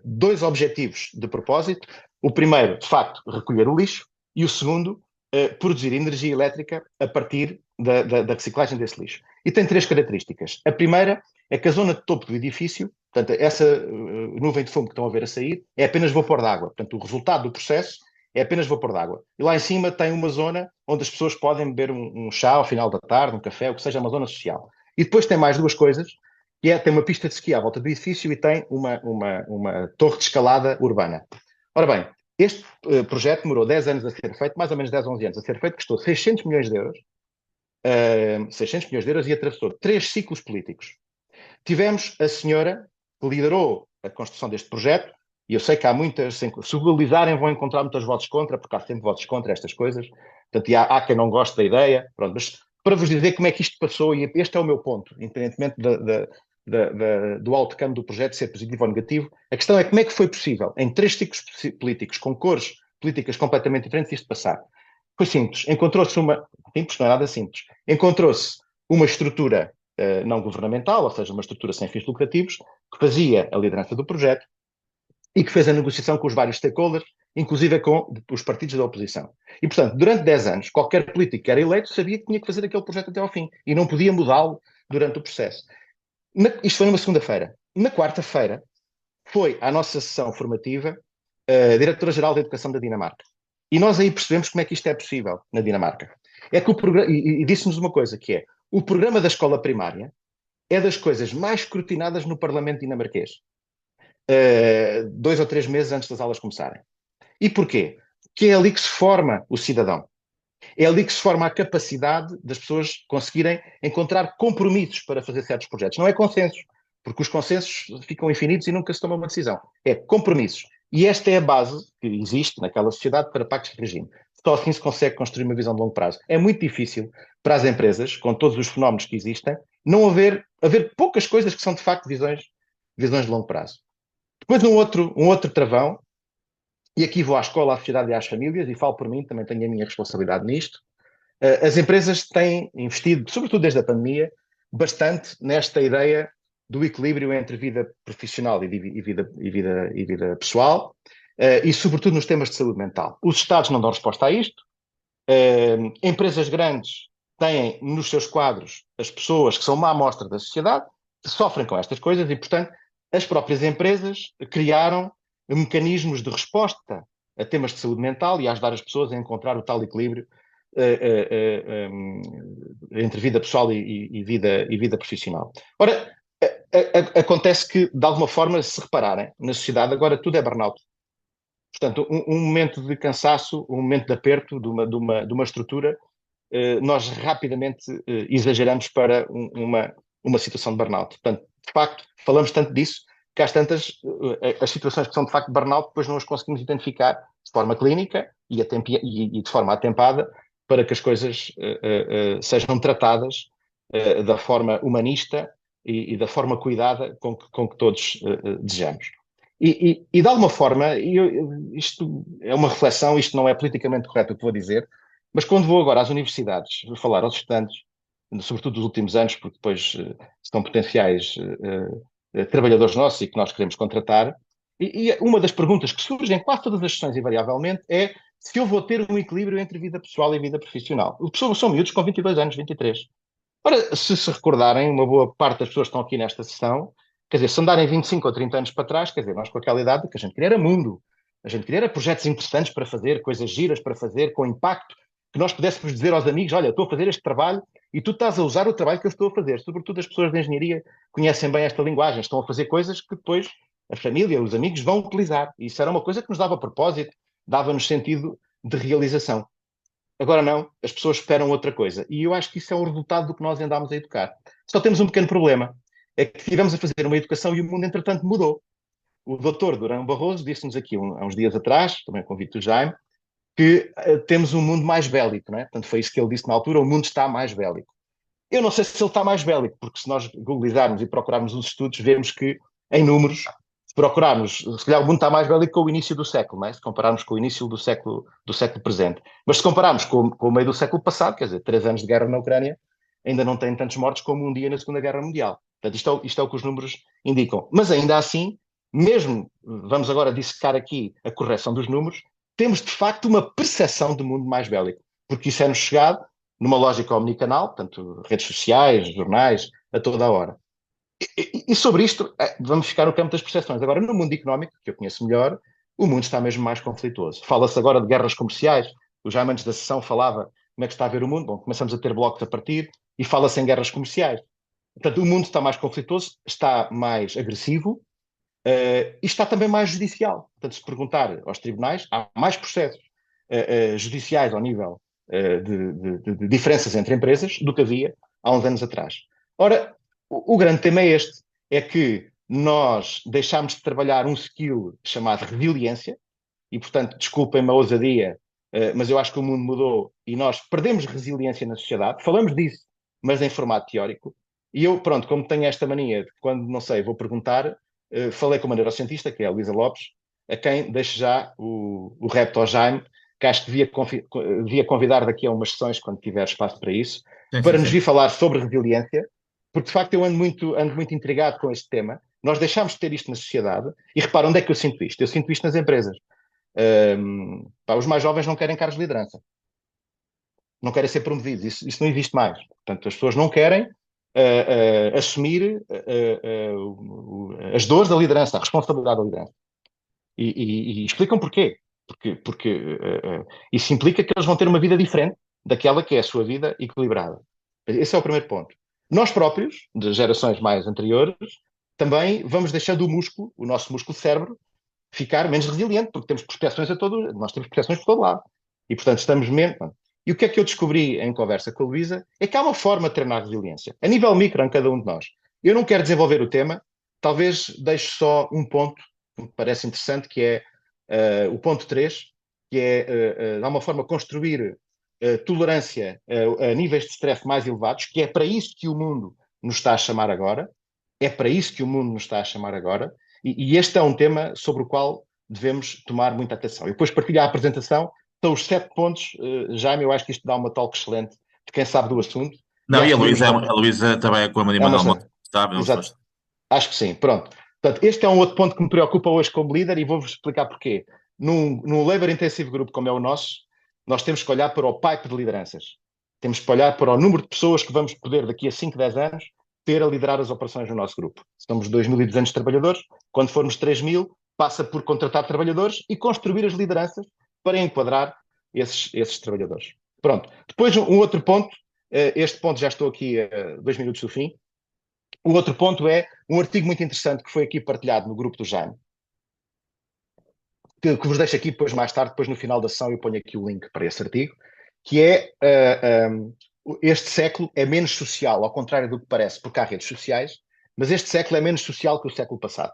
dois objetivos de propósito. O primeiro, de facto, recolher o lixo, e o segundo, produzir energia elétrica a partir da reciclagem desse lixo. E tem 3 características. A primeira é que a zona de topo do edifício, portanto, essa nuvem de fumo que estão a ver a sair, é apenas vapor de água. Portanto, o resultado do processo é apenas vapor de água. E lá em cima tem uma zona onde as pessoas podem beber um chá ao final da tarde, um café, o que seja, uma zona social. E depois tem mais 2 coisas, que tem uma pista de esqui à volta do edifício e tem uma torre de escalada urbana. Ora bem, este projeto demorou 10 anos a ser feito, mais ou menos 10, 11 anos a ser feito, custou 600 milhões de euros, 600 milhões de euros, e atravessou 3 ciclos políticos. Tivemos a senhora que liderou a construção deste projeto, e eu sei que há muitas, se globalizarem vão encontrar muitos votos contra, porque há sempre votos contra estas coisas, portanto, e há quem não goste da ideia, pronto, mas para vos dizer como é que isto passou, e este é o meu ponto, independentemente do outcome do projeto ser positivo ou negativo, a questão é como é que foi possível, em 3 ciclos políticos, com cores políticas completamente diferentes, isto passar. Foi simples, encontrou-se simples não é nada simples, encontrou-se uma estrutura não governamental, ou seja, uma estrutura sem fins lucrativos, que fazia a liderança do projeto e que fez a negociação com os vários stakeholders, inclusive com os partidos da oposição. E, portanto, durante 10 anos, qualquer político que era eleito sabia que tinha que fazer aquele projeto até ao fim e não podia mudá-lo durante o processo. Isto foi numa segunda-feira. Na quarta-feira, foi à nossa sessão formativa a Diretora-Geral da Educação da Dinamarca. E nós aí percebemos como é que isto é possível na Dinamarca. É que o programa, e disse-nos uma coisa, que é, o programa da escola primária é das coisas mais escrutinadas no Parlamento dinamarquês. 2 ou 3 meses antes das aulas começarem. E porquê? Porque é ali que se forma o cidadão. É ali que se forma a capacidade das pessoas conseguirem encontrar compromissos para fazer certos projetos. Não é consensos, porque os consensos ficam infinitos e nunca se toma uma decisão. É compromissos. E esta é a base que existe naquela sociedade para pactos de regime. Só assim se consegue construir uma visão de longo prazo. É muito difícil para as empresas, com todos os fenómenos que existem, não haver poucas coisas que são de facto visões de longo prazo. Depois um outro travão, e aqui vou à escola, à sociedade e às famílias, e falo por mim, também tenho a minha responsabilidade nisto. As empresas têm investido, sobretudo desde a pandemia, bastante nesta ideia do equilíbrio entre vida profissional e vida pessoal, e sobretudo nos temas de saúde mental. Os Estados não dão resposta a isto. Empresas grandes têm nos seus quadros as pessoas que são uma amostra da sociedade, que sofrem com estas coisas, e, portanto, as próprias empresas criaram mecanismos de resposta a temas de saúde mental e a ajudar as pessoas a encontrar o tal equilíbrio entre vida pessoal e vida profissional. Ora, acontece que, de alguma forma, se repararem, na sociedade agora tudo é burnout. Portanto, um momento de cansaço, um momento de aperto de uma estrutura, nós rapidamente exageramos para uma situação de burnout. Portanto, de facto, falamos tanto disso que às tantas, as situações que são de facto de burnout, depois não as conseguimos identificar de forma clínica e de forma atempada para que as coisas sejam tratadas da forma humanista e da forma cuidada com que todos desejamos. E de alguma forma, isto é uma reflexão, isto não é politicamente correto o que vou dizer, mas quando vou agora às universidades falar aos estudantes, sobretudo dos últimos anos, porque depois são potenciais trabalhadores nossos e que nós queremos contratar, e uma das perguntas que surgem em quase todas as sessões, invariavelmente, é se eu vou ter um equilíbrio entre vida pessoal e vida profissional. São miúdos com 22 anos, 23. Ora, se recordarem, uma boa parte das pessoas que estão aqui nesta sessão, quer dizer, se andarem 25 ou 30 anos para trás, quer dizer, nós com aquela idade, o que a gente queria era mundo. A gente queria era projetos interessantes para fazer, coisas giras para fazer, com impacto, que nós pudéssemos dizer aos amigos, olha, estou a fazer este trabalho e tu estás a usar o trabalho que eu estou a fazer. Sobretudo as pessoas de engenharia conhecem bem esta linguagem, estão a fazer coisas que depois a família, os amigos vão utilizar. E isso era uma coisa que nos dava propósito, dava-nos sentido de realização. Agora não, as pessoas esperam outra coisa. E eu acho que isso é o resultado do que nós andámos a educar. Só temos um pequeno problema. É que estivemos a fazer uma educação e o mundo, entretanto, mudou. O doutor Durão Barroso disse-nos aqui há uns dias atrás, também convite o Jaime, que temos um mundo mais bélico, não é? Portanto, foi isso que ele disse na altura, o mundo está mais bélico. Eu não sei se ele está mais bélico, porque se nós googlizarmos e procurarmos os estudos, vemos que, em números, se procurarmos, se calhar o mundo está mais bélico com o início do século, não é? Se compararmos com o início do século presente. Mas se compararmos com o meio do século passado, quer dizer, 3 anos de guerra na Ucrânia, ainda não tem tantos mortos como um dia na Segunda Guerra Mundial. Portanto, isto é o que os números indicam. Mas ainda assim, mesmo, vamos agora dissecar aqui a correção dos números, temos de facto uma percepção de mundo mais bélico, porque isso é-nos chegado numa lógica omnicanal, portanto, redes sociais, jornais, a toda a hora. E sobre isto, vamos ficar no campo das percepções. Agora, no mundo económico, que eu conheço melhor, o mundo está mesmo mais conflituoso. Fala-se agora de guerras comerciais. O Jaime, antes da sessão, falava como é que está a ver o mundo. Bom, começamos a ter blocos a partir e fala-se em guerras comerciais. Portanto, o mundo está mais conflituoso, está mais agressivo e está também mais judicial. Portanto, se perguntar aos tribunais, há mais processos judiciais ao nível de diferenças entre empresas do que havia há uns anos atrás. Ora, o grande tema é este, é que nós deixámos de trabalhar um skill chamado resiliência, e portanto, desculpem-me a ousadia, mas eu acho que o mundo mudou e nós perdemos resiliência na sociedade, falamos disso, mas em formato teórico, e eu, pronto, como tenho esta mania de quando não sei, vou perguntar, falei com uma neurocientista, que é a Luísa Lopes, a quem deixo já o repto ao Jaime, que acho que devia convidar daqui a umas sessões, quando tiver espaço para isso, para nos vir falar sobre resiliência, porque de facto eu ando muito intrigado com este tema. Nós deixámos de ter isto na sociedade, e repara, onde é que eu sinto isto? Eu sinto isto nas empresas. Os mais jovens não querem cargos de liderança. Não querem ser promovidos. Isso não existe mais. Portanto, as pessoas não querem assumir as dores da liderança, a responsabilidade da liderança. E explicam porquê. Porque isso implica que eles vão ter uma vida diferente daquela que é a sua vida equilibrada. Esse é o primeiro ponto. Nós próprios, de gerações mais anteriores, também vamos deixando o nosso músculo cérebro, ficar menos resiliente, porque temos proteções nós temos proteções por todo lado. E, portanto, estamos menos... E o que é que eu descobri em conversa com a Luísa é que há uma forma de treinar resiliência, a nível micro em cada um de nós. Eu não quero desenvolver o tema, talvez deixe só um ponto que me parece interessante, que é o ponto 3, que é, de alguma forma, construir tolerância a níveis de stress mais elevados, que é para isso que o mundo nos está a chamar agora. É para isso que o mundo nos está a chamar agora. E este é um tema sobre o qual devemos tomar muita atenção. E depois partilho a apresentação. São os 7 pontos. Jaime, eu acho que isto dá uma talk excelente de quem sabe do assunto. Não, e a Luísa também é com a Maria Manuel, sabe? Exato. Acho que sim, pronto. Portanto, este é um outro ponto que me preocupa hoje como líder e vou-vos explicar porquê. Num Labor Intensive Group como é o nosso, nós temos que olhar para o pipe de lideranças. Temos que olhar para o número de pessoas que vamos poder, daqui a 5, 10 anos, ter a liderar as operações no nosso grupo. Somos 2.200 trabalhadores. Quando formos 3.000, passa por contratar trabalhadores e construir as lideranças para enquadrar esses trabalhadores. Pronto. Depois, um outro ponto. Este ponto já estou aqui a 2 minutos do fim. O outro ponto é um artigo muito interessante que foi aqui partilhado no grupo do Jaime, que vos deixo aqui depois mais tarde, depois no final da sessão eu ponho aqui o link para esse artigo, que é este século é menos social, ao contrário do que parece, porque há redes sociais, mas este século é menos social que o século passado.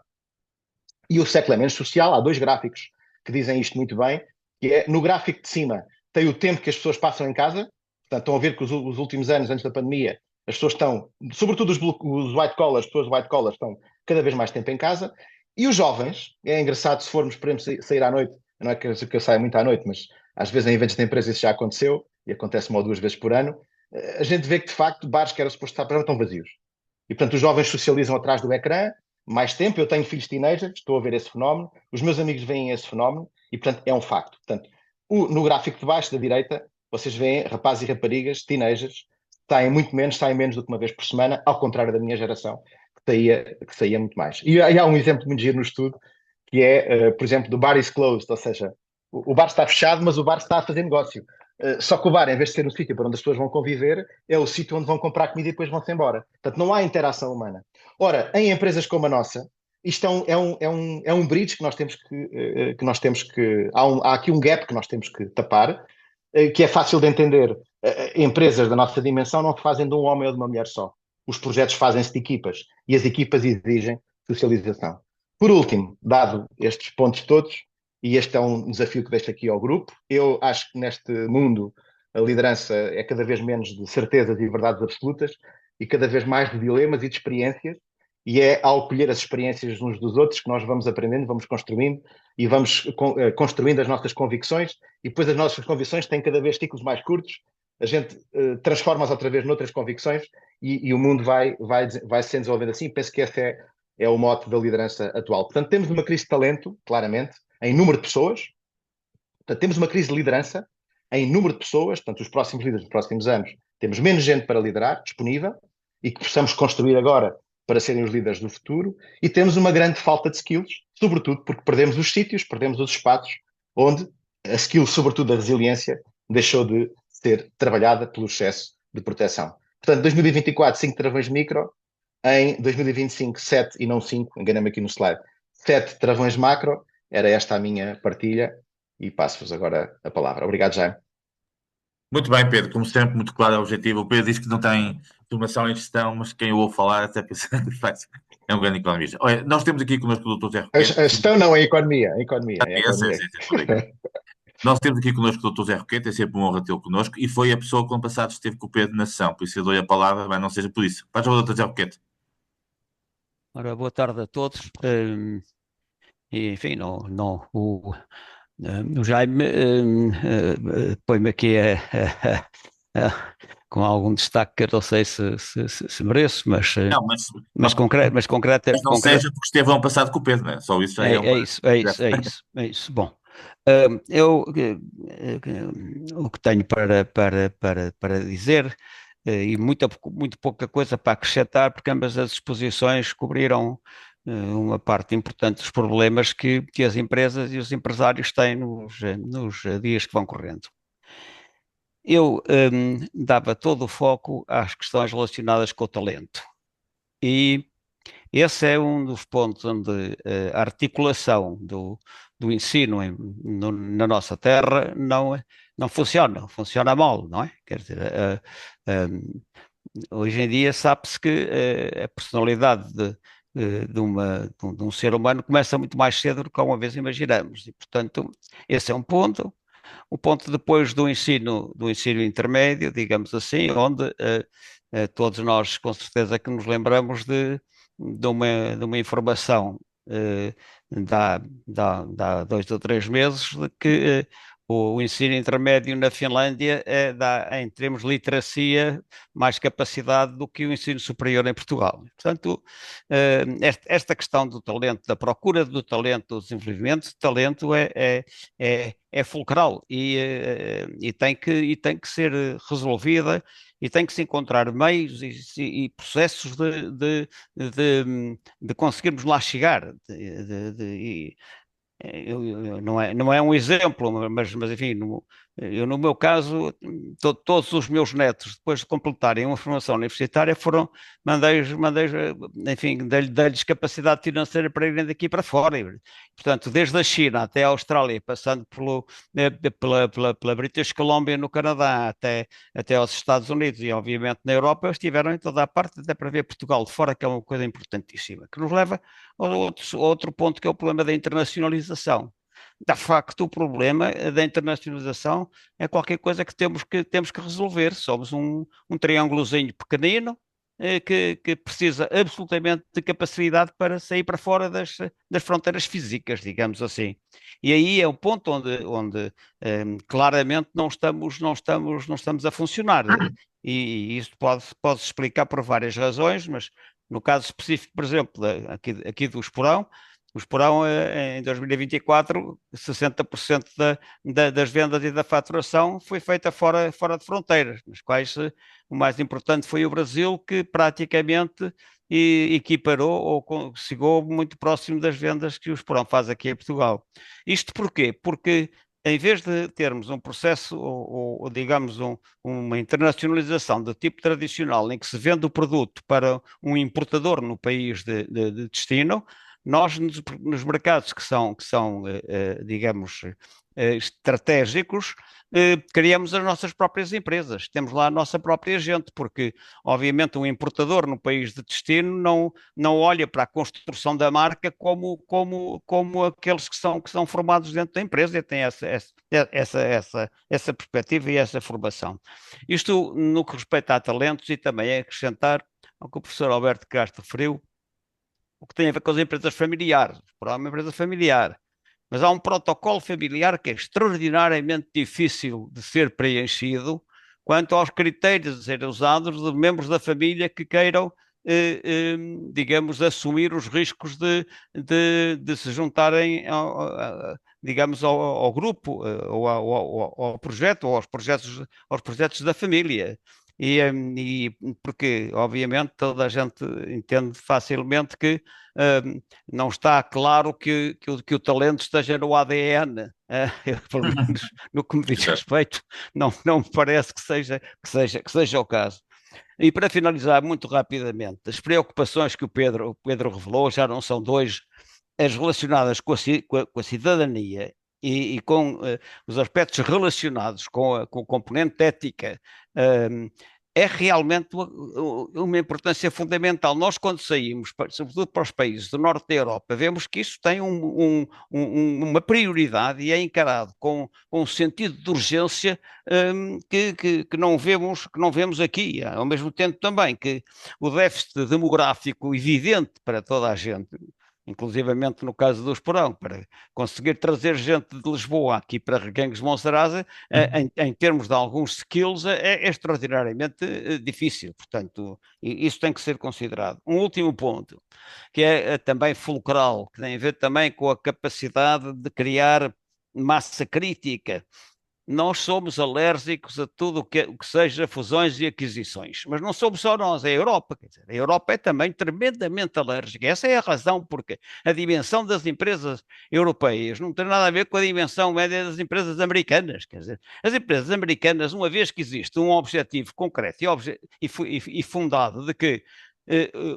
E o século é menos social, há 2 gráficos que dizem isto muito bem, que é, no gráfico de cima tem o tempo que as pessoas passam em casa, portanto estão a ver que os últimos anos, antes da pandemia, As pessoas estão, sobretudo os white collars, as pessoas white collars estão cada vez mais tempo em casa. E os jovens, é engraçado se formos, por exemplo, sair à noite, não é que eu saia muito à noite, mas às vezes em eventos de empresa isso já aconteceu, e acontece uma ou duas vezes por ano, a gente vê que de facto bares que eram supostos estar para estão vazios. E portanto os jovens socializam atrás do ecrã, mais tempo, eu tenho filhos teenagers, estou a ver esse fenómeno, os meus amigos veem esse fenómeno, e portanto é um facto. Portanto, no gráfico de baixo, da direita, vocês veem rapazes e raparigas, teenagers, saem menos do que uma vez por semana, ao contrário da minha geração, que saía muito mais. E há um exemplo muito giro no estudo, que é, por exemplo, do bar is closed, ou seja, o bar está fechado, mas o bar está a fazer negócio. Só que o bar, em vez de ser um sítio para onde as pessoas vão conviver, é o sítio onde vão comprar comida e depois vão-se embora. Portanto, não há interação humana. Ora, em empresas como a nossa, isto é um bridge que nós temos há aqui um gap que nós temos que tapar, que é fácil de entender. Empresas da nossa dimensão não se fazem de um homem ou de uma mulher só. Os projetos fazem-se de equipas e as equipas exigem socialização. Por último, dado estes pontos todos, e este é um desafio que deixo aqui ao grupo, eu acho que neste mundo a liderança é cada vez menos de certezas e verdades absolutas e cada vez mais de dilemas e de experiências, e é ao colher as experiências uns dos outros que nós vamos aprendendo, vamos construindo e vamos construindo as nossas convicções, e depois as nossas convicções têm cada vez ciclos mais curtos, a gente transforma-as outra vez noutras convicções e o mundo vai se desenvolvendo assim. Penso que esse é o mote da liderança atual. Portanto, temos uma crise de talento, claramente, em número de pessoas. Portanto, temos uma crise de liderança em número de pessoas. Portanto, os próximos líderes dos próximos anos, temos menos gente para liderar, disponível, e que possamos construir agora para serem os líderes do futuro. E temos uma grande falta de skills, sobretudo porque perdemos os sítios, perdemos os espaços onde a skill, sobretudo da resiliência, deixou de ser trabalhada pelo excesso de proteção. Portanto, 2024, 5 travões micro. Em 2025, 7 e não 5, enganei-me aqui no slide, 7 travões macro. Era esta a minha partilha e passo-vos agora a palavra. Obrigado, Jaime. Muito bem, Pedro, como sempre, muito claro o objetivo. O Pedro disse que não tem formação em gestão, mas quem o ouve falar até pensa que faz. É um grande economista. Olha, nós temos aqui connosco o Dr. Zé Roquete. A gestão não, é a economia. A economia, é a Sim, economia. sim, sim, nós temos aqui connosco o Dr. Zé Roquete, é sempre uma honra tê-lo connosco, e foi a pessoa que, ano passado, esteve com o Pedro na sessão, por isso eu dou-lhe a palavra, mas não seja por isso. Faz favor, Dr. Zé Roquete. Ora, boa tarde a todos. E, enfim, o Jaime põe-me aqui com algum destaque que eu não sei se mereço, mas, Não, mas, concreto, mas não seja porque esteve ano passado com o Pedro, não é? Só isso já é uma... é isso. Bom, o que tenho para dizer, e muito pouca coisa para acrescentar, porque ambas as exposições cobriram uma parte importante dos problemas que as empresas e os empresários têm nos dias que vão correndo. Eu dava todo o foco às questões relacionadas com o talento. E esse é um dos pontos onde a articulação do ensino na nossa terra não funciona mal, não é? Quer dizer, hoje em dia sabe-se que a personalidade de um ser humano começa muito mais cedo do que uma vez imaginamos. E, portanto, esse é um ponto. O ponto depois do ensino intermédio, digamos assim, onde todos nós, com certeza, que nos lembramos de uma informação dá 2 ou 3 meses de que o ensino intermédio na Finlândia dá, em termos de literacia, mais capacidade do que o ensino superior em Portugal. Portanto, esta questão do talento, da procura do talento, do desenvolvimento de talento é fulcral e tem que ser resolvida e tem que se encontrar meios e processos de conseguirmos lá chegar. Não é um exemplo, mas enfim, no meu caso, todos os meus netos, depois de completarem uma formação universitária, mandei-lhes, enfim, dei-lhes capacidade financeira para irem daqui para fora. Portanto, desde a China até a Austrália, passando pela British Columbia no Canadá, até aos Estados Unidos e, obviamente, na Europa, estiveram em toda a parte, até para ver Portugal de fora, que é uma coisa importantíssima, que nos leva a outro ponto, que é o problema da internacionalização. De facto, o problema da internacionalização é qualquer coisa que temos que resolver. Somos um triângulozinho pequenino, que precisa absolutamente de capacidade para sair para fora das fronteiras físicas, digamos assim. E aí é o ponto onde claramente não estamos a funcionar. E isto pode-se explicar por várias razões, mas no caso específico, por exemplo, aqui do Esporão, o Esporão, em 2024, 60% das vendas e da faturação foi feita fora de fronteiras, nas quais o mais importante foi o Brasil, que praticamente equiparou ou chegou muito próximo das vendas que o Esporão faz aqui em Portugal. Isto porquê? Porque em vez de termos um processo, ou, digamos, uma internacionalização do tipo tradicional, em que se vende o produto para um importador no país de destino, nós, nos mercados que são, digamos, estratégicos, criamos as nossas próprias empresas, temos lá a nossa própria gente, porque, obviamente, um importador no país de destino não olha para a construção da marca como aqueles que são formados dentro da empresa e têm essa perspectiva e essa formação. Isto no que respeita a talentos e também acrescentar ao que o professor Alberto Castro referiu, o que tem a ver com as empresas familiares. Por uma empresa familiar. Mas há um protocolo familiar que é extraordinariamente difícil de ser preenchido quanto aos critérios a serem usados de membros da família que queiram, digamos, assumir os riscos de se juntarem, digamos, ao grupo, ou ao projeto, ou aos projetos da família. E porque, obviamente, toda a gente entende facilmente que não está claro que o talento esteja no ADN. Pelo menos no que me diz Exato. respeito, não me parece que seja o caso. E para finalizar muito rapidamente, as preocupações que o Pedro revelou já não são dois, as relacionadas com a cidadania e com os aspectos relacionados com o componente ética. um, É realmente uma importância fundamental. Nós, quando saímos, sobretudo para os países do norte da Europa, vemos que isso tem uma prioridade e é encarado com um sentido de urgência, que não vemos aqui. Ao mesmo tempo também que o déficit demográfico evidente para toda a gente, inclusivamente no caso do Esporão, para conseguir trazer gente de Lisboa aqui para Reguengos de Monsarazze, em termos de alguns skills, é extraordinariamente difícil. Portanto, isso tem que ser considerado. Um último ponto, que é também fulcral, que tem a ver também com a capacidade de criar massa crítica. Nós somos alérgicos a tudo o que seja fusões e aquisições, mas não somos só nós, é a Europa. Quer dizer, a Europa é também tremendamente alérgica. Essa é a razão porque a dimensão das empresas europeias não tem nada a ver com a dimensão média das empresas americanas. Quer dizer, as empresas americanas, uma vez que existe um objetivo concreto e fundado de que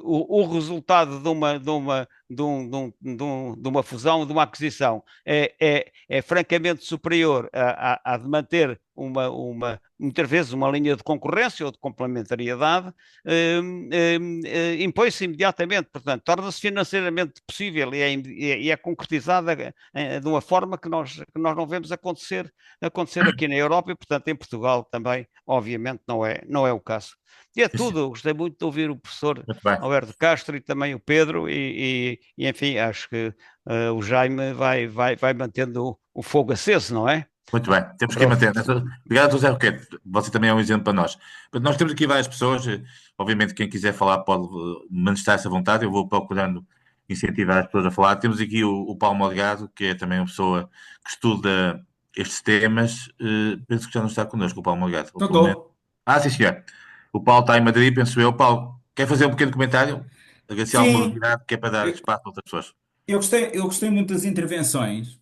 o resultado de uma fusão, de uma aquisição, é francamente superior à de manter muitas vezes uma linha de concorrência ou de complementariedade, impõe-se imediatamente, portanto, torna-se financeiramente possível e é concretizada de uma forma que nós não vemos acontecer aqui na Europa e, portanto, em Portugal também, obviamente, não é o caso. E é Isso. tudo. Eu gostei muito de ouvir o professor Muito bem. Alberto Castro e também o Pedro, enfim, acho que o Jaime vai mantendo o fogo aceso, não é? Muito bem, temos que ir Pronto. manter. Obrigado, José Roquete. Você também é um exemplo para nós. Mas nós temos aqui várias pessoas. Obviamente, quem quiser falar pode manifestar-se à vontade. Eu vou procurando incentivar as pessoas a falar. Temos aqui o Paulo Morgado, que é também uma pessoa que estuda estes temas. Penso que já não está connosco, o Paulo Morgado. Ou pelo menos- Estou. Sim, senhor. O Paulo está em Madrid, penso eu. Paulo, quer fazer um pequeno comentário? Agradecer alguma Sim, novidade que é para dar eu, espaço a outras pessoas. eu gostei muito das intervenções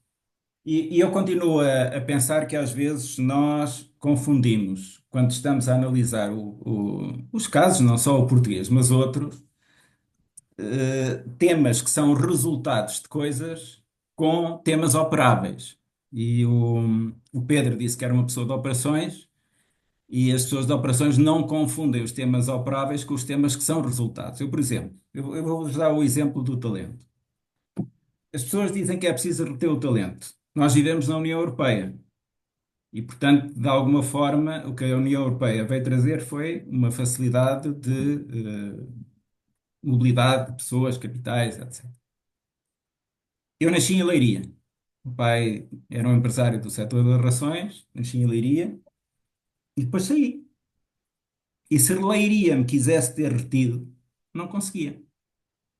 e eu continuo a pensar que às vezes nós confundimos, quando estamos a analisar os casos, não só o português, mas outros, temas que são resultados de coisas com temas operáveis. E o Pedro disse que era uma pessoa de operações. E as pessoas de operações não confundem os temas operáveis com os temas que são resultados. Eu, por exemplo, eu vou-vos dar o exemplo do talento. As pessoas dizem que é preciso reter o talento. nós vivemos na União Europeia e, portanto, de alguma forma, o que a União Europeia veio trazer foi uma facilidade de mobilidade de pessoas, capitais, etc. Eu nasci em Leiria. O pai era um empresário do setor das rações, nasci em Leiria e depois saí. E se Leiria me quisesse ter retido, não conseguia.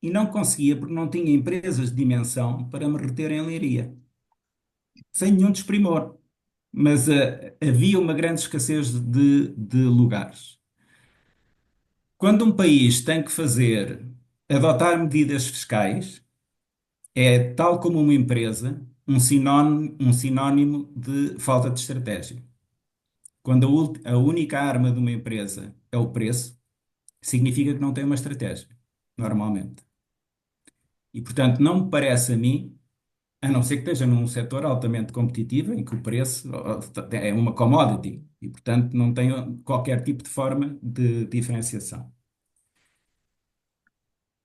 E não conseguia porque não tinha empresas de dimensão para me reter em Leiria, sem nenhum desprimor. Mas havia uma grande escassez de lugares. Quando um país tem que adotar medidas fiscais, é, tal como uma empresa, um sinónimo de falta de estratégia. Quando a única arma de uma empresa é o preço, significa que não tem uma estratégia, normalmente. E, portanto, não me parece a mim, a não ser que esteja num setor altamente competitivo, em que o preço é uma commodity e, portanto, não tem qualquer tipo de forma de diferenciação.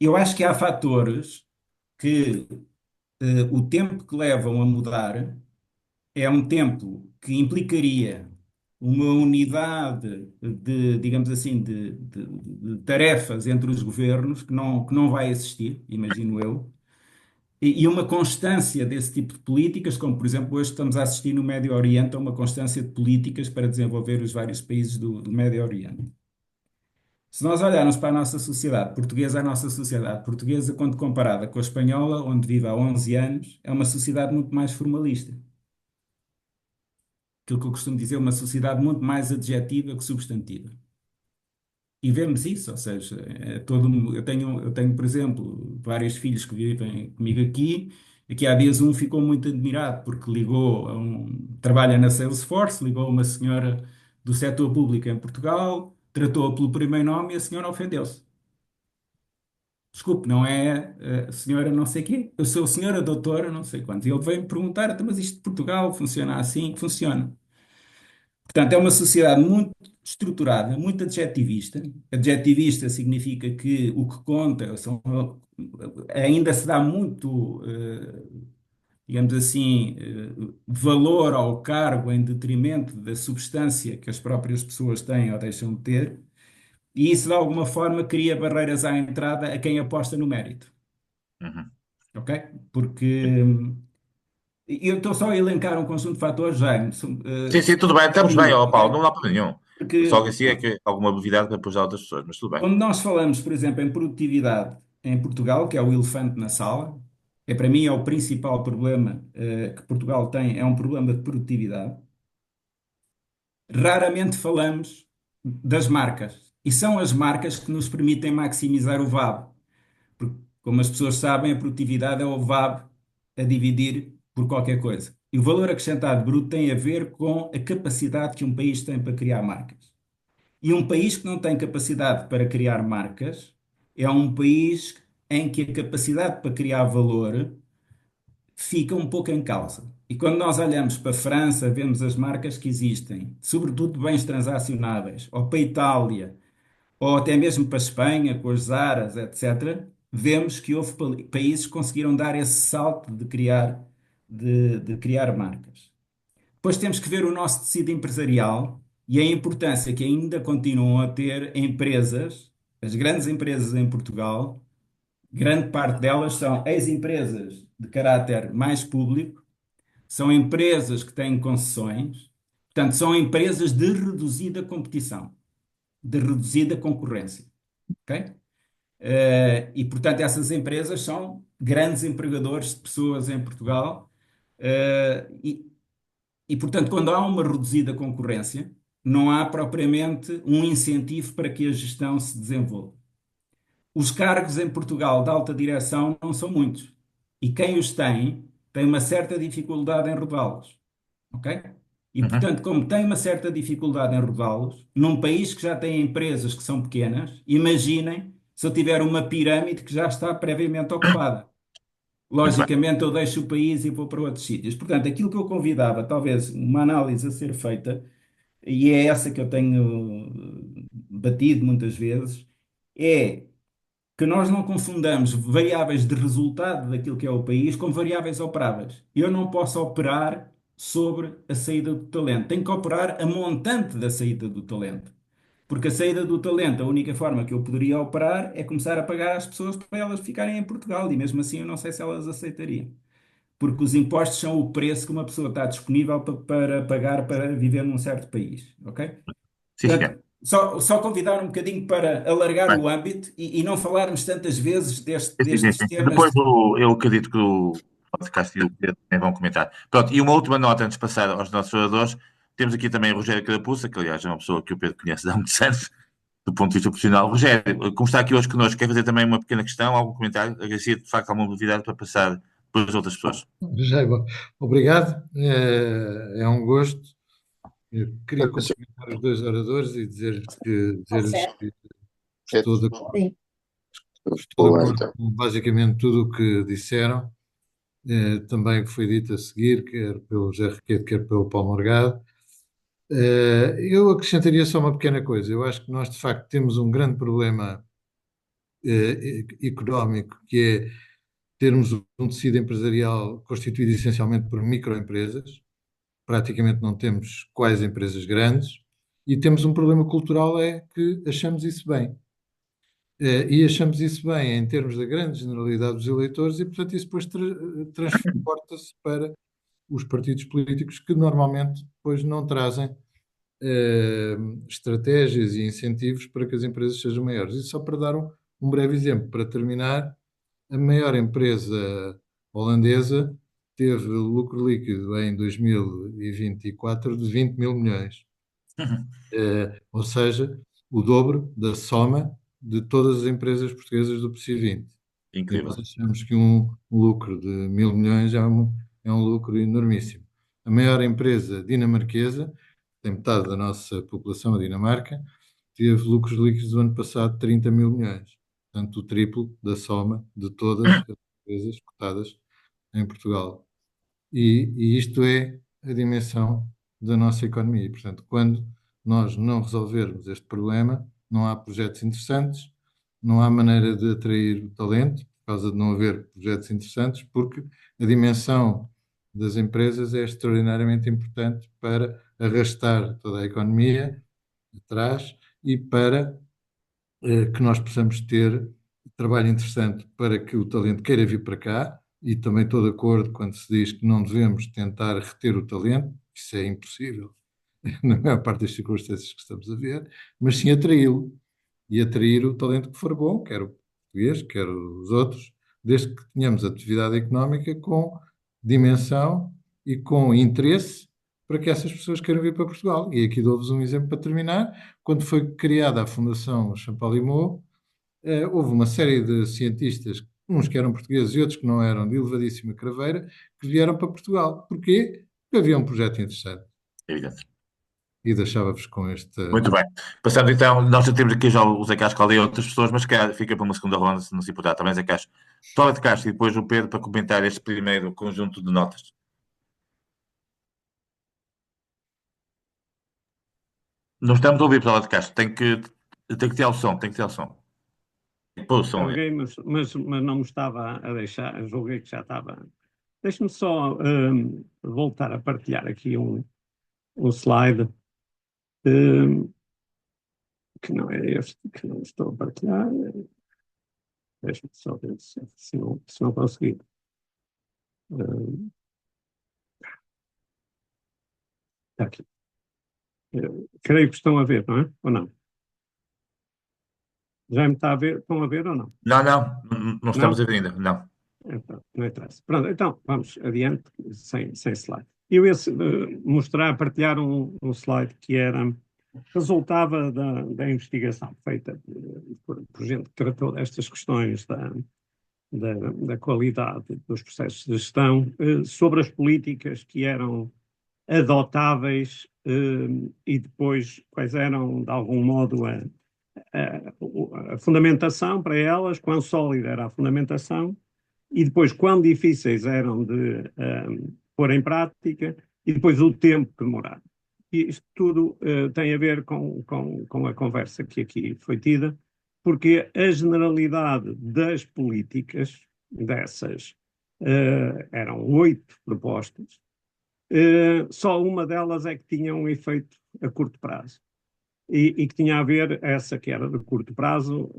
Eu acho que há fatores que o tempo que levam a mudar é um tempo que implicaria uma unidade de, digamos assim, de tarefas entre os governos que não vai existir, imagino eu, e uma constância desse tipo de políticas, como por exemplo hoje estamos a assistir no Médio Oriente a uma constância de políticas para desenvolver os vários países do Médio Oriente. Se nós olharmos para a nossa sociedade portuguesa, quando comparada com a espanhola, onde vive há 11 anos, é uma sociedade muito mais formalista. Aquilo que eu costumo dizer, uma sociedade muito mais adjetiva que substantiva. E vemos isso, ou seja, eu tenho, por exemplo, vários filhos que vivem comigo aqui. Aqui há dias um ficou muito admirado porque trabalha na Salesforce, ligou a uma senhora do setor público em Portugal, tratou-a pelo primeiro nome e a senhora ofendeu-se. Desculpe, não é a senhora não sei quê, eu sou a senhora doutora não sei quantos. E ele veio-me perguntar: "Então, mas isto de Portugal funciona assim?" Funciona. Portanto, é uma sociedade muito estruturada, muito adjetivista. Adjetivista significa que o que conta ainda se dá muito, digamos assim, valor ao cargo em detrimento da substância que as próprias pessoas têm ou deixam de ter, e isso de alguma forma cria barreiras à entrada a quem aposta no mérito, Uhum. ok? Porque eu estou só a elencar um conjunto de fatores, Jaime, Sim, sim, tudo bem, estamos bem, comigo, ó Paulo, ok? não dá para nenhum. Só que Porque assim é que alguma novidade para depois dar outras pessoas, mas tudo bem. quando nós falamos, por exemplo, em produtividade em Portugal, que é o elefante na sala, para mim é o principal problema que Portugal tem, é um problema de produtividade. Raramente falamos das marcas. E são as marcas que nos permitem maximizar o VAB. Porque, como as pessoas sabem, a produtividade é o VAB a dividir por qualquer coisa. E o valor acrescentado bruto tem a ver com a capacidade que um país tem para criar marcas. E um país que não tem capacidade para criar marcas é um país em que a capacidade para criar valor fica um pouco em causa. E quando nós olhamos para a França, vemos as marcas que existem, sobretudo de bens transacionáveis, ou para a Itália, ou até mesmo para a Espanha, com as Zaras, etc., vemos que houve países que conseguiram dar esse salto de criar marcas. Depois temos que ver o nosso tecido empresarial e a importância que ainda continuam a ter empresas, as grandes empresas em Portugal. Grande parte delas são ex-empresas de caráter mais público, são empresas que têm concessões, portanto, são empresas de reduzida competição, de reduzida concorrência, ok? E, portanto, essas empresas são grandes empregadores de pessoas em Portugal. E, portanto, quando há uma reduzida concorrência, não há propriamente um incentivo para que a gestão se desenvolva. Os cargos em Portugal de alta direção não são muitos. E quem os tem uma certa dificuldade em rodá-los. Ok? E, Uhum. portanto, como tem uma certa dificuldade em rodá-los, num país que já tem empresas que são pequenas, imaginem se eu tiver uma pirâmide que já está previamente ocupada. Muito bem. Logicamente, eu deixo o país e vou para outros sítios. Portanto, aquilo que eu convidava, talvez uma análise a ser feita, e é essa que eu tenho batido muitas vezes, é que nós não confundamos variáveis de resultado daquilo que é o país com variáveis operáveis. Eu não posso operar sobre a saída do talento, tenho que operar a montante da saída do talento. Porque a saída do talento, a única forma que eu poderia operar é começar a pagar às pessoas para elas ficarem em Portugal, e mesmo assim eu não sei se elas aceitariam. Porque os impostos são o preço que uma pessoa está disponível para pagar para viver num certo país, ok? Sim, senhor. Portanto, só convidar um bocadinho para alargar Bem, o âmbito e não falarmos tantas vezes sim, sim, destes sim. temas. Depois eu acredito que o podcast e o Pedro também vão comentar. Pronto, e uma última nota antes de passar aos nossos oradores. Temos aqui também o Rogério Carapuça, que aliás é uma pessoa que o Pedro conhece há muitos anos, do ponto de vista profissional. Rogério, como está aqui hoje connosco, quer fazer também uma pequena questão, algum comentário? Agradecia de facto alguma novidade para passar para as outras pessoas. Jaiba, obrigado. É um gosto. Eu queria Sim, cumprimentar os dois oradores e dizer-lhes que sim. estou de, estou de Boa, acordo então. com basicamente tudo o que disseram. Também o que foi dito a seguir, quer pelo José Requeiro, quer pelo Paulo Morgado. Eu acrescentaria só uma pequena coisa. Eu acho que nós, de facto, temos um grande problema económico, que é termos um tecido empresarial constituído essencialmente por microempresas. Praticamente não temos quais empresas grandes, e temos um problema cultural, é que achamos isso bem. E achamos isso bem em termos da grande generalidade dos eleitores, e portanto isso depois transporta-se para os partidos políticos, que normalmente depois não trazem eh, estratégias e incentivos para que as empresas sejam maiores. E só para dar um breve exemplo, para terminar, a maior empresa holandesa teve lucro líquido em 2024 de 20 mil milhões, ou seja, o dobro da soma de todas as empresas portuguesas do PSI 20. E Incrível. nós achamos que um lucro de 1.000 milhões é um lucro enormíssimo. A maior empresa dinamarquesa, tem metade da nossa população, a Dinamarca, teve lucros líquidos do ano passado de 30 mil milhões. Portanto, o triplo da soma de todas as empresas cotadas em Portugal. E isto é a dimensão da nossa economia. E, portanto, quando nós não resolvermos este problema, não há projetos interessantes, não há maneira de atrair o talento, por causa de não haver projetos interessantes, porque a dimensão das empresas é extraordinariamente importante para arrastar toda a economia atrás e para que nós possamos ter trabalho interessante para que o talento queira vir para cá, e também estou de acordo quando se diz que não devemos tentar reter o talento, isso é impossível, na maior parte das circunstâncias que estamos a ver, mas sim atraí-lo, e atrair o talento que for bom, quer o português, quer os outros, desde que tenhamos atividade económica com dimensão e com interesse para que essas pessoas queiram vir para Portugal. E aqui dou-vos um exemplo para terminar. Quando foi criada a Fundação Champalimaud, houve uma série de cientistas, uns que eram portugueses e outros que não eram, de elevadíssima craveira, que vieram para Portugal. Porquê? Porque havia um projeto interessante. Evidente. E deixava-vos com este. Muito bem. Passando então, nós já temos aqui já o Zé Cascal e outras pessoas, mas fica para uma segunda ronda, se não se importar. Também Zé Casco. Fala de Castro e depois o Pedro para comentar este primeiro conjunto de notas. Não estamos a ouvir falar de Castro. Tem que ter o som, tem que ter o som. Pô, o som. Carreguei, mas não me estava a deixar, julguei que já estava. Deixe-me só voltar a partilhar aqui um slide que não é este, que não estou a partilhar. Deixe-me só ver se não conseguir. Está aqui. Creio que estão a ver, não é? Ou não? Já me está a ver? Estão a ver ou não? Não estamos Não? a ver ainda. Não. Então, não interessa. Pronto, então vamos adiante, sem slide. Eu ia mostrar, partilhar um slide que resultava da investigação feita por gente que tratou destas questões da qualidade dos processos de gestão, sobre as políticas que eram adotáveis, e depois quais eram, de algum modo, a fundamentação para elas, quão sólida era a fundamentação, e depois quão difíceis eram de pôr em prática, e depois o tempo que demoraram. E isto tudo tem a ver com a conversa que aqui foi tida, porque a generalidade das políticas dessas eram 8 propostas, só uma delas é que tinha um efeito a curto prazo. E que tinha a ver, essa que era de curto prazo,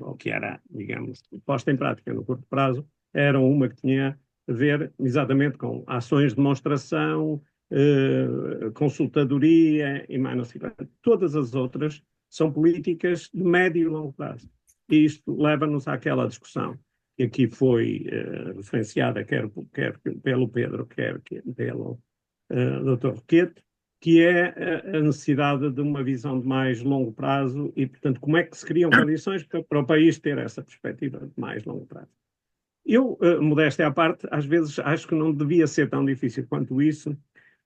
ou que era, digamos, posta em prática no curto prazo, era uma que tinha a ver exatamente com ações de demonstração, consultadoria e mais não sei quanto. Todas as outras são políticas de médio e longo prazo. E isto leva-nos àquela discussão que aqui foi referenciada, quer pelo Pedro, quer pelo Dr. Roquete, que é a necessidade de uma visão de mais longo prazo e, portanto, como é que se criam condições para o país ter essa perspectiva de mais longo prazo. Eu, modéstia à parte, às vezes acho que não devia ser tão difícil quanto isso,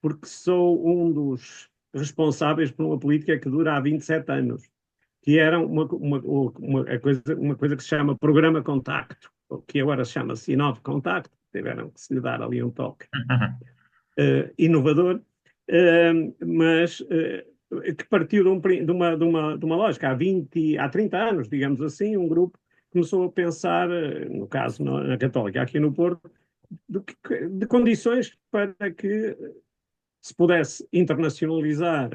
porque sou um dos responsáveis por uma política que dura há 27 anos, que era uma coisa que se chama Programa Contacto, que agora se chama Sinov Contacto, tiveram que se lhe dar ali um toque inovador, mas que partiu de uma lógica. Há 30 anos, digamos assim, um grupo começou a pensar, no caso na Católica, aqui no Porto, de condições para que se pudesse internacionalizar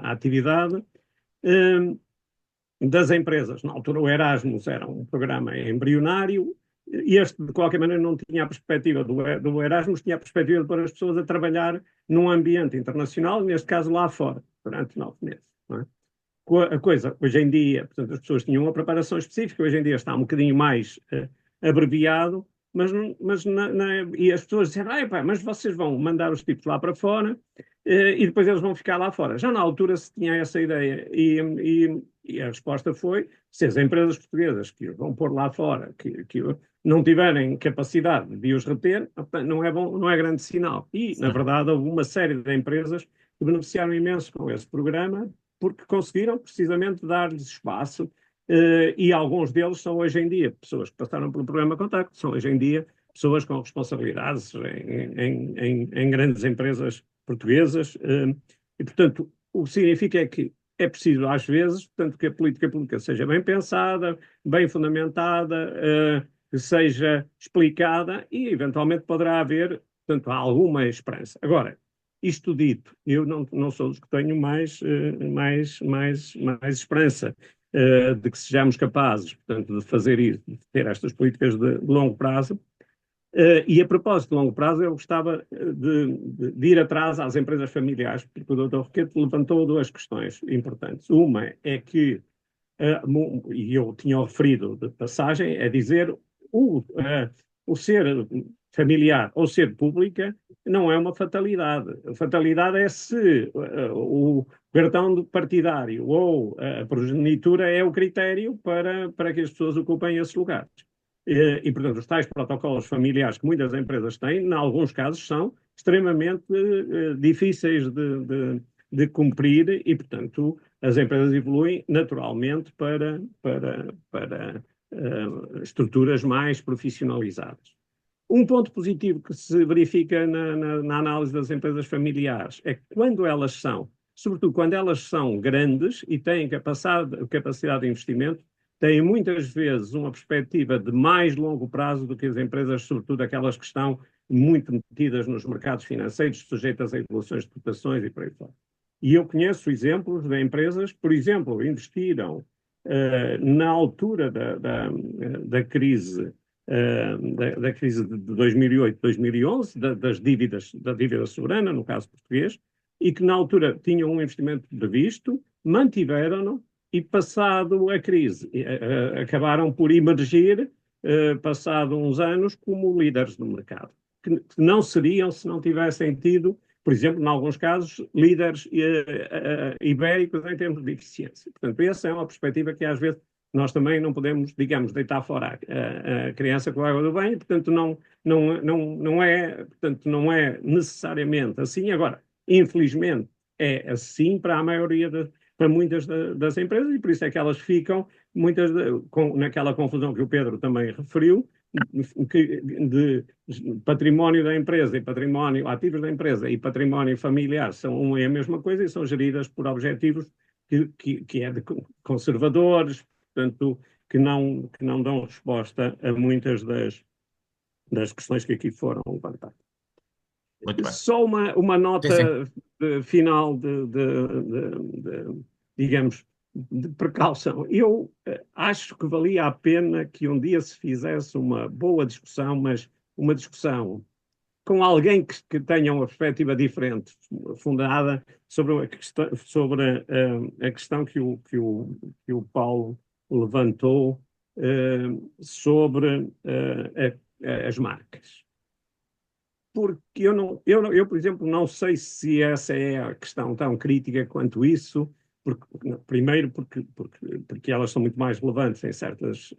a atividade das empresas. Na altura o Erasmus era um programa embrionário, e este, de qualquer maneira, não tinha a perspectiva do Erasmus, tinha a perspectiva de pôr as pessoas a trabalhar num ambiente internacional, neste caso lá fora, durante 9 meses. Não é? A coisa, hoje em dia, portanto, as pessoas tinham uma preparação específica, hoje em dia está um bocadinho mais abreviado, e as pessoas disseram, mas vocês vão mandar os tipos lá para fora e depois eles vão ficar lá fora. Já na altura se tinha essa ideia e a resposta foi, se as empresas portuguesas que os vão pôr lá fora, que não tiverem capacidade de os reter, não é bom, não é grande sinal. E, na verdade, houve uma série de empresas que beneficiaram imenso com esse programa, porque conseguiram precisamente dar-lhes espaço, e alguns deles são hoje em dia pessoas que passaram pelo programa Contacto, são hoje em dia pessoas com responsabilidades em grandes empresas portuguesas, e portanto o que significa é que é preciso às vezes, portanto, que a política pública seja bem pensada, bem fundamentada, que seja explicada e eventualmente poderá haver, portanto, alguma esperança. Agora, isto dito, eu não sou dos que tenho mais esperança de que sejamos capazes, portanto, de fazer isso, de ter estas políticas de longo prazo. E a propósito de longo prazo, eu gostava de ir atrás às empresas familiares, porque o Dr. Roquete levantou 2 questões importantes. Uma é que, e eu tinha referido de passagem, é dizer o ser familiar ou ser pública não é uma fatalidade. A fatalidade é se o cartão partidário ou a progenitura é o critério para que as pessoas ocupem esses lugares. E, portanto, os tais protocolos familiares que muitas empresas têm, em alguns casos, são extremamente difíceis de cumprir e, portanto, as empresas evoluem naturalmente para estruturas mais profissionalizadas. Um ponto positivo que se verifica na análise das empresas familiares é que quando elas são, sobretudo quando elas são grandes e têm capacidade de investimento, têm muitas vezes uma perspectiva de mais longo prazo do que as empresas, sobretudo aquelas que estão muito metidas nos mercados financeiros, sujeitas a evoluções de cotações e por aí fora. E eu conheço exemplos de empresas que, por exemplo, investiram na altura da crise de 2008, 2011, da dívida soberana, no caso português, e que na altura tinham um investimento previsto, mantiveram-no, e passado a crise, acabaram por emergir, passado uns anos, como líderes do mercado, que não seriam se não tivessem tido, por exemplo, em alguns casos, líderes ibéricos em termos de eficiência. Portanto, essa é uma perspectiva que às vezes nós também não podemos, digamos, deitar fora a criança com a água do banho, portanto, não é necessariamente assim. Agora, infelizmente, é assim para muitas das empresas, e por isso é que elas ficam, naquela confusão que o Pedro também referiu, de património da empresa e património, ativos da empresa e património familiar são uma e a mesma coisa e são geridas por objetivos que é de conservadores, portanto, que não dão resposta a muitas das questões que aqui foram levantadas. Muito bem. Só uma nota final digamos, de precaução. Eu acho que valia a pena que um dia se fizesse uma boa discussão, mas uma discussão com alguém que tenha uma perspectiva diferente, fundada sobre a questão que o Paulo levantou sobre as marcas. Porque eu, por exemplo, não sei se essa é a questão tão crítica quanto isso, primeiro porque elas são muito mais relevantes em certas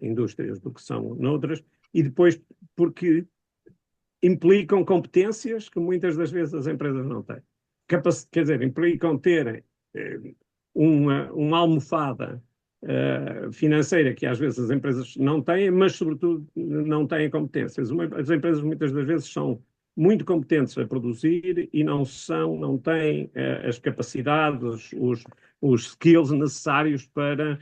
indústrias do que são noutras, e depois porque implicam competências que muitas das vezes as empresas não têm. Quer dizer, implicam terem uma almofada financeira que às vezes as empresas não têm, mas sobretudo não têm competências. As empresas muitas das vezes são muito competentes a produzir e não têm as capacidades, os skills necessários para,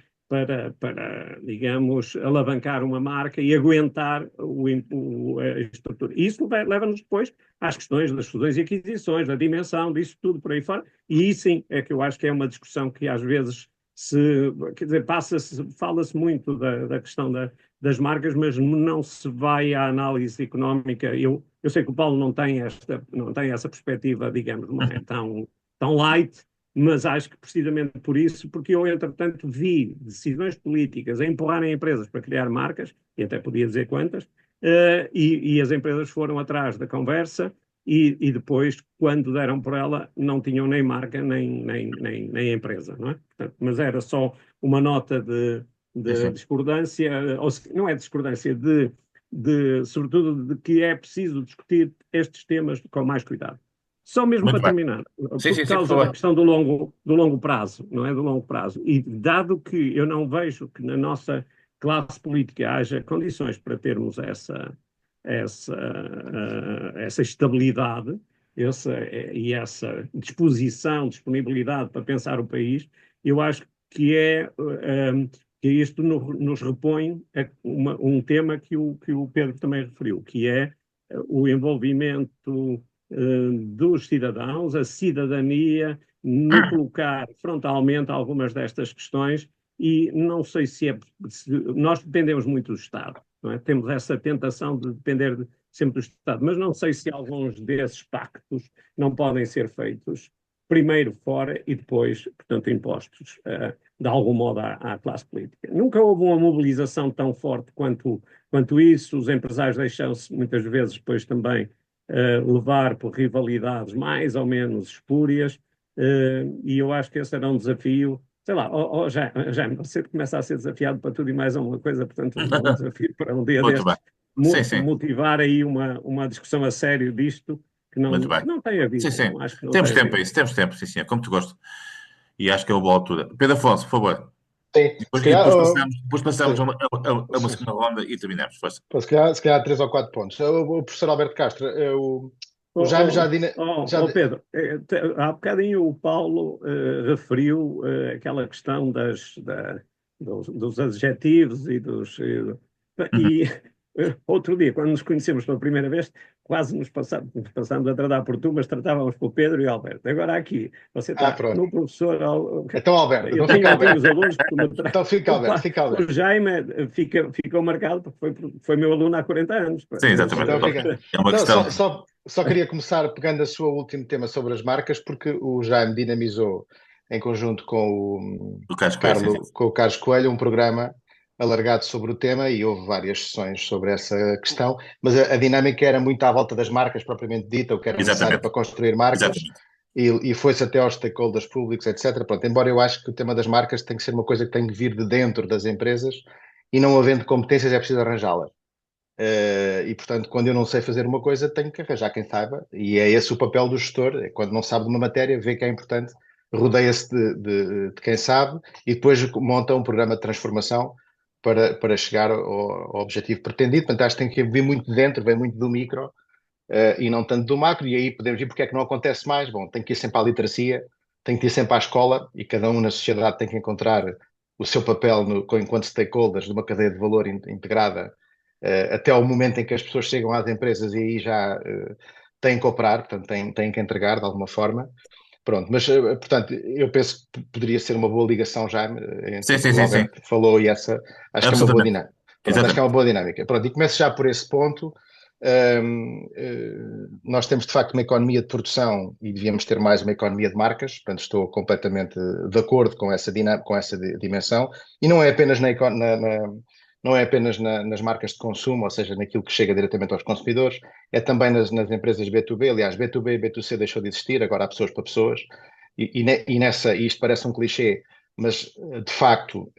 digamos, alavancar uma marca e aguentar a estrutura. E isso leva-nos depois às questões das fusões e aquisições, da dimensão, disso tudo por aí fora. E isso sim é que eu acho que é uma discussão que às vezes quer dizer, fala-se muito da questão das marcas, mas não se vai à análise económica. Eu sei que o Paulo não tem essa perspectiva, digamos, não é tão light, mas acho que precisamente por isso, porque eu, entretanto, vi decisões políticas a empurrarem empresas para criar marcas, e até podia dizer quantas, e as empresas foram atrás da conversa, e depois, quando deram por ela, não tinham nem marca, nem empresa, não é? Portanto, mas era só uma nota de discordância, ou não é discordância, sobretudo de que é preciso discutir estes temas com mais cuidado. Só mesmo Muito para bem. terminar, por Sim, causa por da favor. questão do longo prazo, não é? Do longo prazo. E dado que eu não vejo que na nossa classe política haja condições para termos essa estabilidade e essa disponibilidade para pensar o país, eu acho que isto nos repõe a um tema que o Pedro também referiu, que é o envolvimento dos cidadãos, a cidadania, no colocar frontalmente algumas destas questões, e não sei se nós dependemos muito do Estado, não é? Temos essa tentação de depender sempre do Estado, mas não sei se alguns desses pactos não podem ser feitos primeiro fora e depois, portanto, impostos de algum modo à classe política. Nunca houve uma mobilização tão forte quanto isso, os empresários deixam-se muitas vezes depois também levar por rivalidades mais ou menos espúrias, e eu acho que esse era um desafio. Sei lá, Jaime, você começa a ser desafiado para tudo e mais alguma coisa, portanto, um desafio para um dia Muito bem. destes, Sim. motivar aí uma discussão a sério disto, que Muito bem. não tem havido. Sim. Não, acho que não Temos tem tempo havido. a isso, temos tempo, sim, senhor, como tu gosto. E acho que é uma boa altura. Pedro Afonso, por favor. Sim, Depois, se calhar, depois passamos sim. a uma segunda ronda e terminamos. Força. Pô, se calhar 3 ou 4 pontos. O professor Alberto Castro, o Jaime já... Pedro, há bocadinho o Paulo referiu aquela questão dos adjetivos e outro dia, quando nos conhecemos pela primeira vez, quase nos passámos a tratar por tu, mas tratávamos por Pedro e Alberto. Agora aqui, você está pronto. no professor... Então, Alberto, eu então fica tenho Alberto. os alunos... Então fica Alberto. O Jaime ficou marcado porque foi meu aluno há 40 anos. Sim, exatamente. Então fica. É uma Não, questão. só queria começar pegando o seu último tema sobre as marcas, porque o Jaime dinamizou, em conjunto com Do Carlos Coelho, sim. com o Carlos Coelho, um programa alargado sobre o tema, e houve várias sessões sobre essa questão, mas a dinâmica era muito à volta das marcas propriamente dita, o que era necessário para construir marcas. E foi-se até aos stakeholders públicos, etc. Pronto, embora eu acho que o tema das marcas tem que ser uma coisa que tem que vir de dentro das empresas, e não havendo competências é preciso arranjá-las. E, portanto, quando eu não sei fazer uma coisa, tenho que arranjar quem saiba, e é esse o papel do gestor. É quando não sabe de uma matéria, vê que é importante, rodeia-se de quem sabe, e depois monta um programa de transformação para chegar ao objetivo pretendido. Portanto, acho que tem que vir muito de dentro, vem muito do micro, e não tanto do macro, e aí podemos ir porque é que não acontece mais. Bom, tem que ir sempre à literacia, tem que ir sempre à escola, e cada um na sociedade tem que encontrar o seu papel enquanto stakeholders de uma cadeia de valor integrada, até ao momento em que as pessoas chegam às empresas e aí já têm que operar, portanto têm que entregar de alguma forma. Pronto, mas portanto, eu penso que poderia ser uma boa ligação já entre Sim, o sim, que o sim, sim. Alberto falou e essa, acho que é uma boa Absolutamente. dinâmica. Pronto, acho que é uma Exatamente. boa dinâmica. Pronto, e começo já por esse ponto. Nós temos de facto uma economia de produção e devíamos ter mais uma economia de marcas, portanto estou completamente de acordo com essa dimensão, e não é apenas não é apenas nas marcas de consumo, ou seja, naquilo que chega diretamente aos consumidores, é também nas empresas B2B. Aliás, B2B e B2C deixou de existir, agora há pessoas para pessoas, e isto parece um clichê, mas de facto,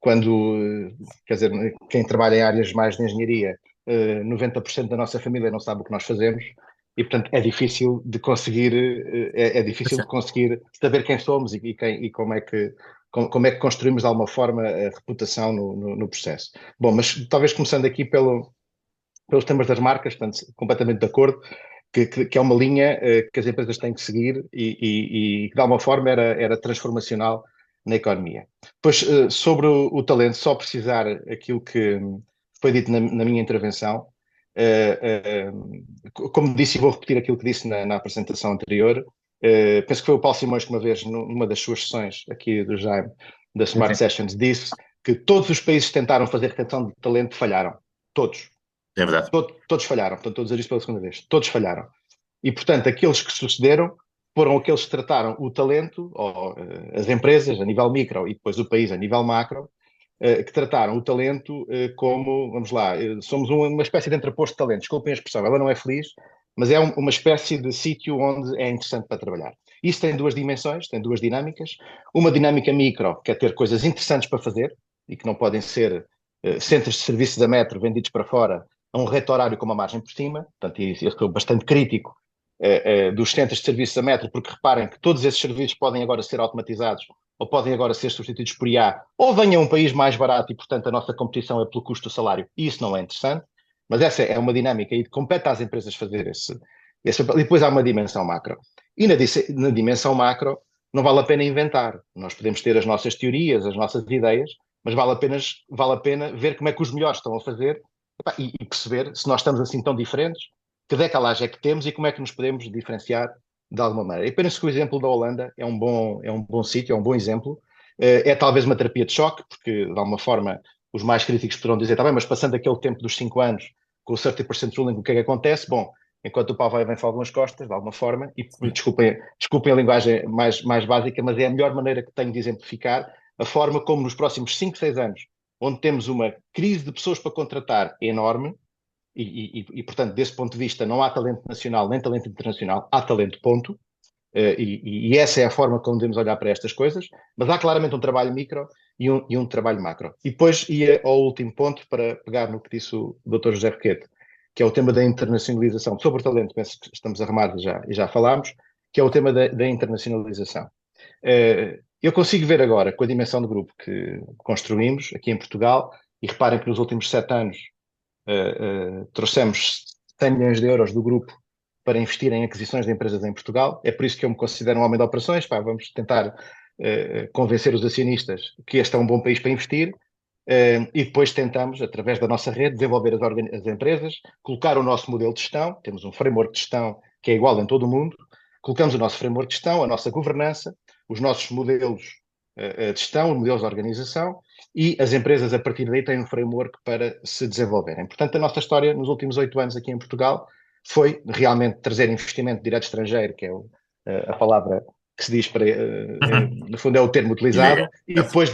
quando, quer dizer, quem trabalha em áreas mais de engenharia, 90% da nossa família não sabe o que nós fazemos, e portanto é difícil de conseguir, é difícil de conseguir saber quem somos e como é que construímos de alguma forma a reputação no processo. Bom, mas talvez começando aqui pelos temas das marcas, portanto, completamente de acordo, que é uma linha que as empresas têm que seguir e que de alguma forma era transformacional na economia. Depois, sobre o talento, só precisar aquilo que foi dito na minha intervenção. Como disse, e vou repetir aquilo que disse na apresentação anterior, penso que foi o Paulo Simões que uma vez, numa das suas sessões aqui do Jaime, da Sim, Smart sim. Sessions, disse que todos os países que tentaram fazer retenção de talento falharam. Todos. É verdade. Todos falharam. Portanto, estou a dizer isto pela segunda vez. Todos falharam. E, portanto, aqueles que sucederam foram aqueles que trataram o talento, ou as empresas a nível micro e depois o país a nível macro, que trataram o talento como, vamos lá, somos uma espécie de entreposto de talento. Desculpem a expressão, ela não é feliz, mas é uma espécie de sítio onde é interessante para trabalhar. Isso tem duas dimensões, tem duas dinâmicas. Uma dinâmica micro, que é ter coisas interessantes para fazer e que não podem ser centros de serviços a metro vendidos para fora a um rate horário com uma margem por cima. Portanto, eu estou bastante crítico dos centros de serviços a metro, porque reparem que todos esses serviços podem agora ser automatizados ou podem agora ser substituídos por IA, ou venha um país mais barato e, portanto, a nossa competição é pelo custo do salário. E isso não é interessante, mas essa é uma dinâmica e compete às empresas fazer esse papel. E depois há uma dimensão macro. E na dimensão macro não vale a pena inventar. Nós podemos ter as nossas teorias, as nossas ideias, mas vale a pena ver como é que os melhores estão a fazer e perceber se nós estamos assim tão diferentes, que decalagem é que temos e como é que nos podemos diferenciar de alguma maneira. Eu penso que o exemplo da Holanda é um bom sítio, é um bom exemplo. É talvez uma terapia de choque, porque de alguma forma os mais críticos poderão dizer, tá bem, mas passando aquele tempo dos 5 anos com o 30% ruling, o que é que acontece? Bom, enquanto o pau vai bem algumas costas, de alguma forma, e desculpem a linguagem mais básica, mas é a melhor maneira que tenho de exemplificar a forma como nos próximos 5, 6 anos, onde temos uma crise de pessoas para contratar enorme, portanto, desse ponto de vista, não há talento nacional nem talento internacional, há talento, ponto. E essa é a forma como devemos olhar para estas coisas, mas há claramente um trabalho micro e um trabalho macro. E depois ia ao último ponto para pegar no que disse o Dr. José Roquete, que é o tema da internacionalização. Sobre o talento, penso que estamos arrumados e já falámos, que é o tema da internacionalização. Eu consigo ver agora, com a dimensão do grupo que construímos aqui em Portugal, e reparem que nos últimos 7 anos trouxemos 100 milhões de euros do grupo para investir em aquisições de empresas em Portugal. É por isso que eu me considero um homem de operações. Vamos tentar convencer os acionistas que este é um bom país para investir. E depois tentamos, através da nossa rede, desenvolver as empresas, colocar o nosso modelo de gestão. Temos um framework de gestão que é igual em todo o mundo. Colocamos o nosso framework de gestão, a nossa governança, os nossos modelos de gestão, os modelos de organização, e as empresas, a partir daí, têm um framework para se desenvolverem. Portanto, a nossa história nos últimos 8 anos aqui em Portugal foi realmente trazer investimento direto estrangeiro, que é a palavra que se diz para, no fundo, é o termo utilizado, e depois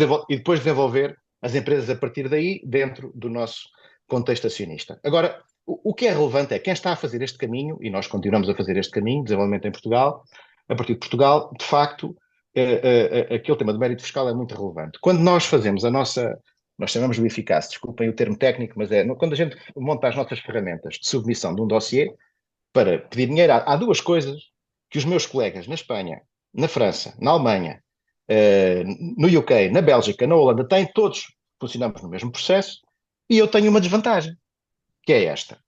desenvolver as empresas a partir daí, dentro do nosso contexto acionista. Agora, o que é relevante é quem está a fazer este caminho, e nós continuamos a fazer este caminho, desenvolvimento em Portugal, a partir de Portugal, de facto, aquele tema do mérito fiscal é muito relevante. Quando nós fazemos nós chamamos de eficácia, desculpem o termo técnico, mas quando a gente monta as nossas ferramentas de submissão de um dossiê para pedir dinheiro, há duas coisas que os meus colegas na Espanha, na França, na Alemanha, no UK, na Bélgica, na Holanda, têm, todos funcionamos no mesmo processo, e eu tenho uma desvantagem, que é esta.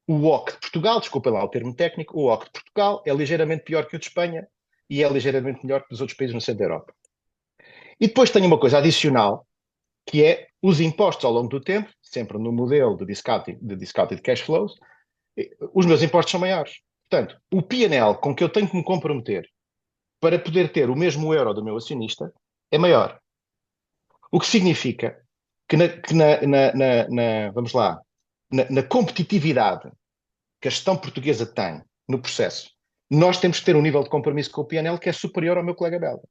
O OC de Portugal, desculpem lá o termo técnico, o OC de Portugal é ligeiramente pior que o de Espanha e é ligeiramente melhor que os outros países no centro da Europa. E depois tenho uma coisa adicional, que é os impostos ao longo do tempo, sempre no modelo de discounted cash flows, os meus impostos são maiores. Portanto, o P&L com que eu tenho que me comprometer para poder ter o mesmo euro do meu acionista é maior. O que significa que vamos lá, na competitividade que a gestão portuguesa tem no processo, nós temos que ter um nível de compromisso com o P&L que é superior ao meu colega belga,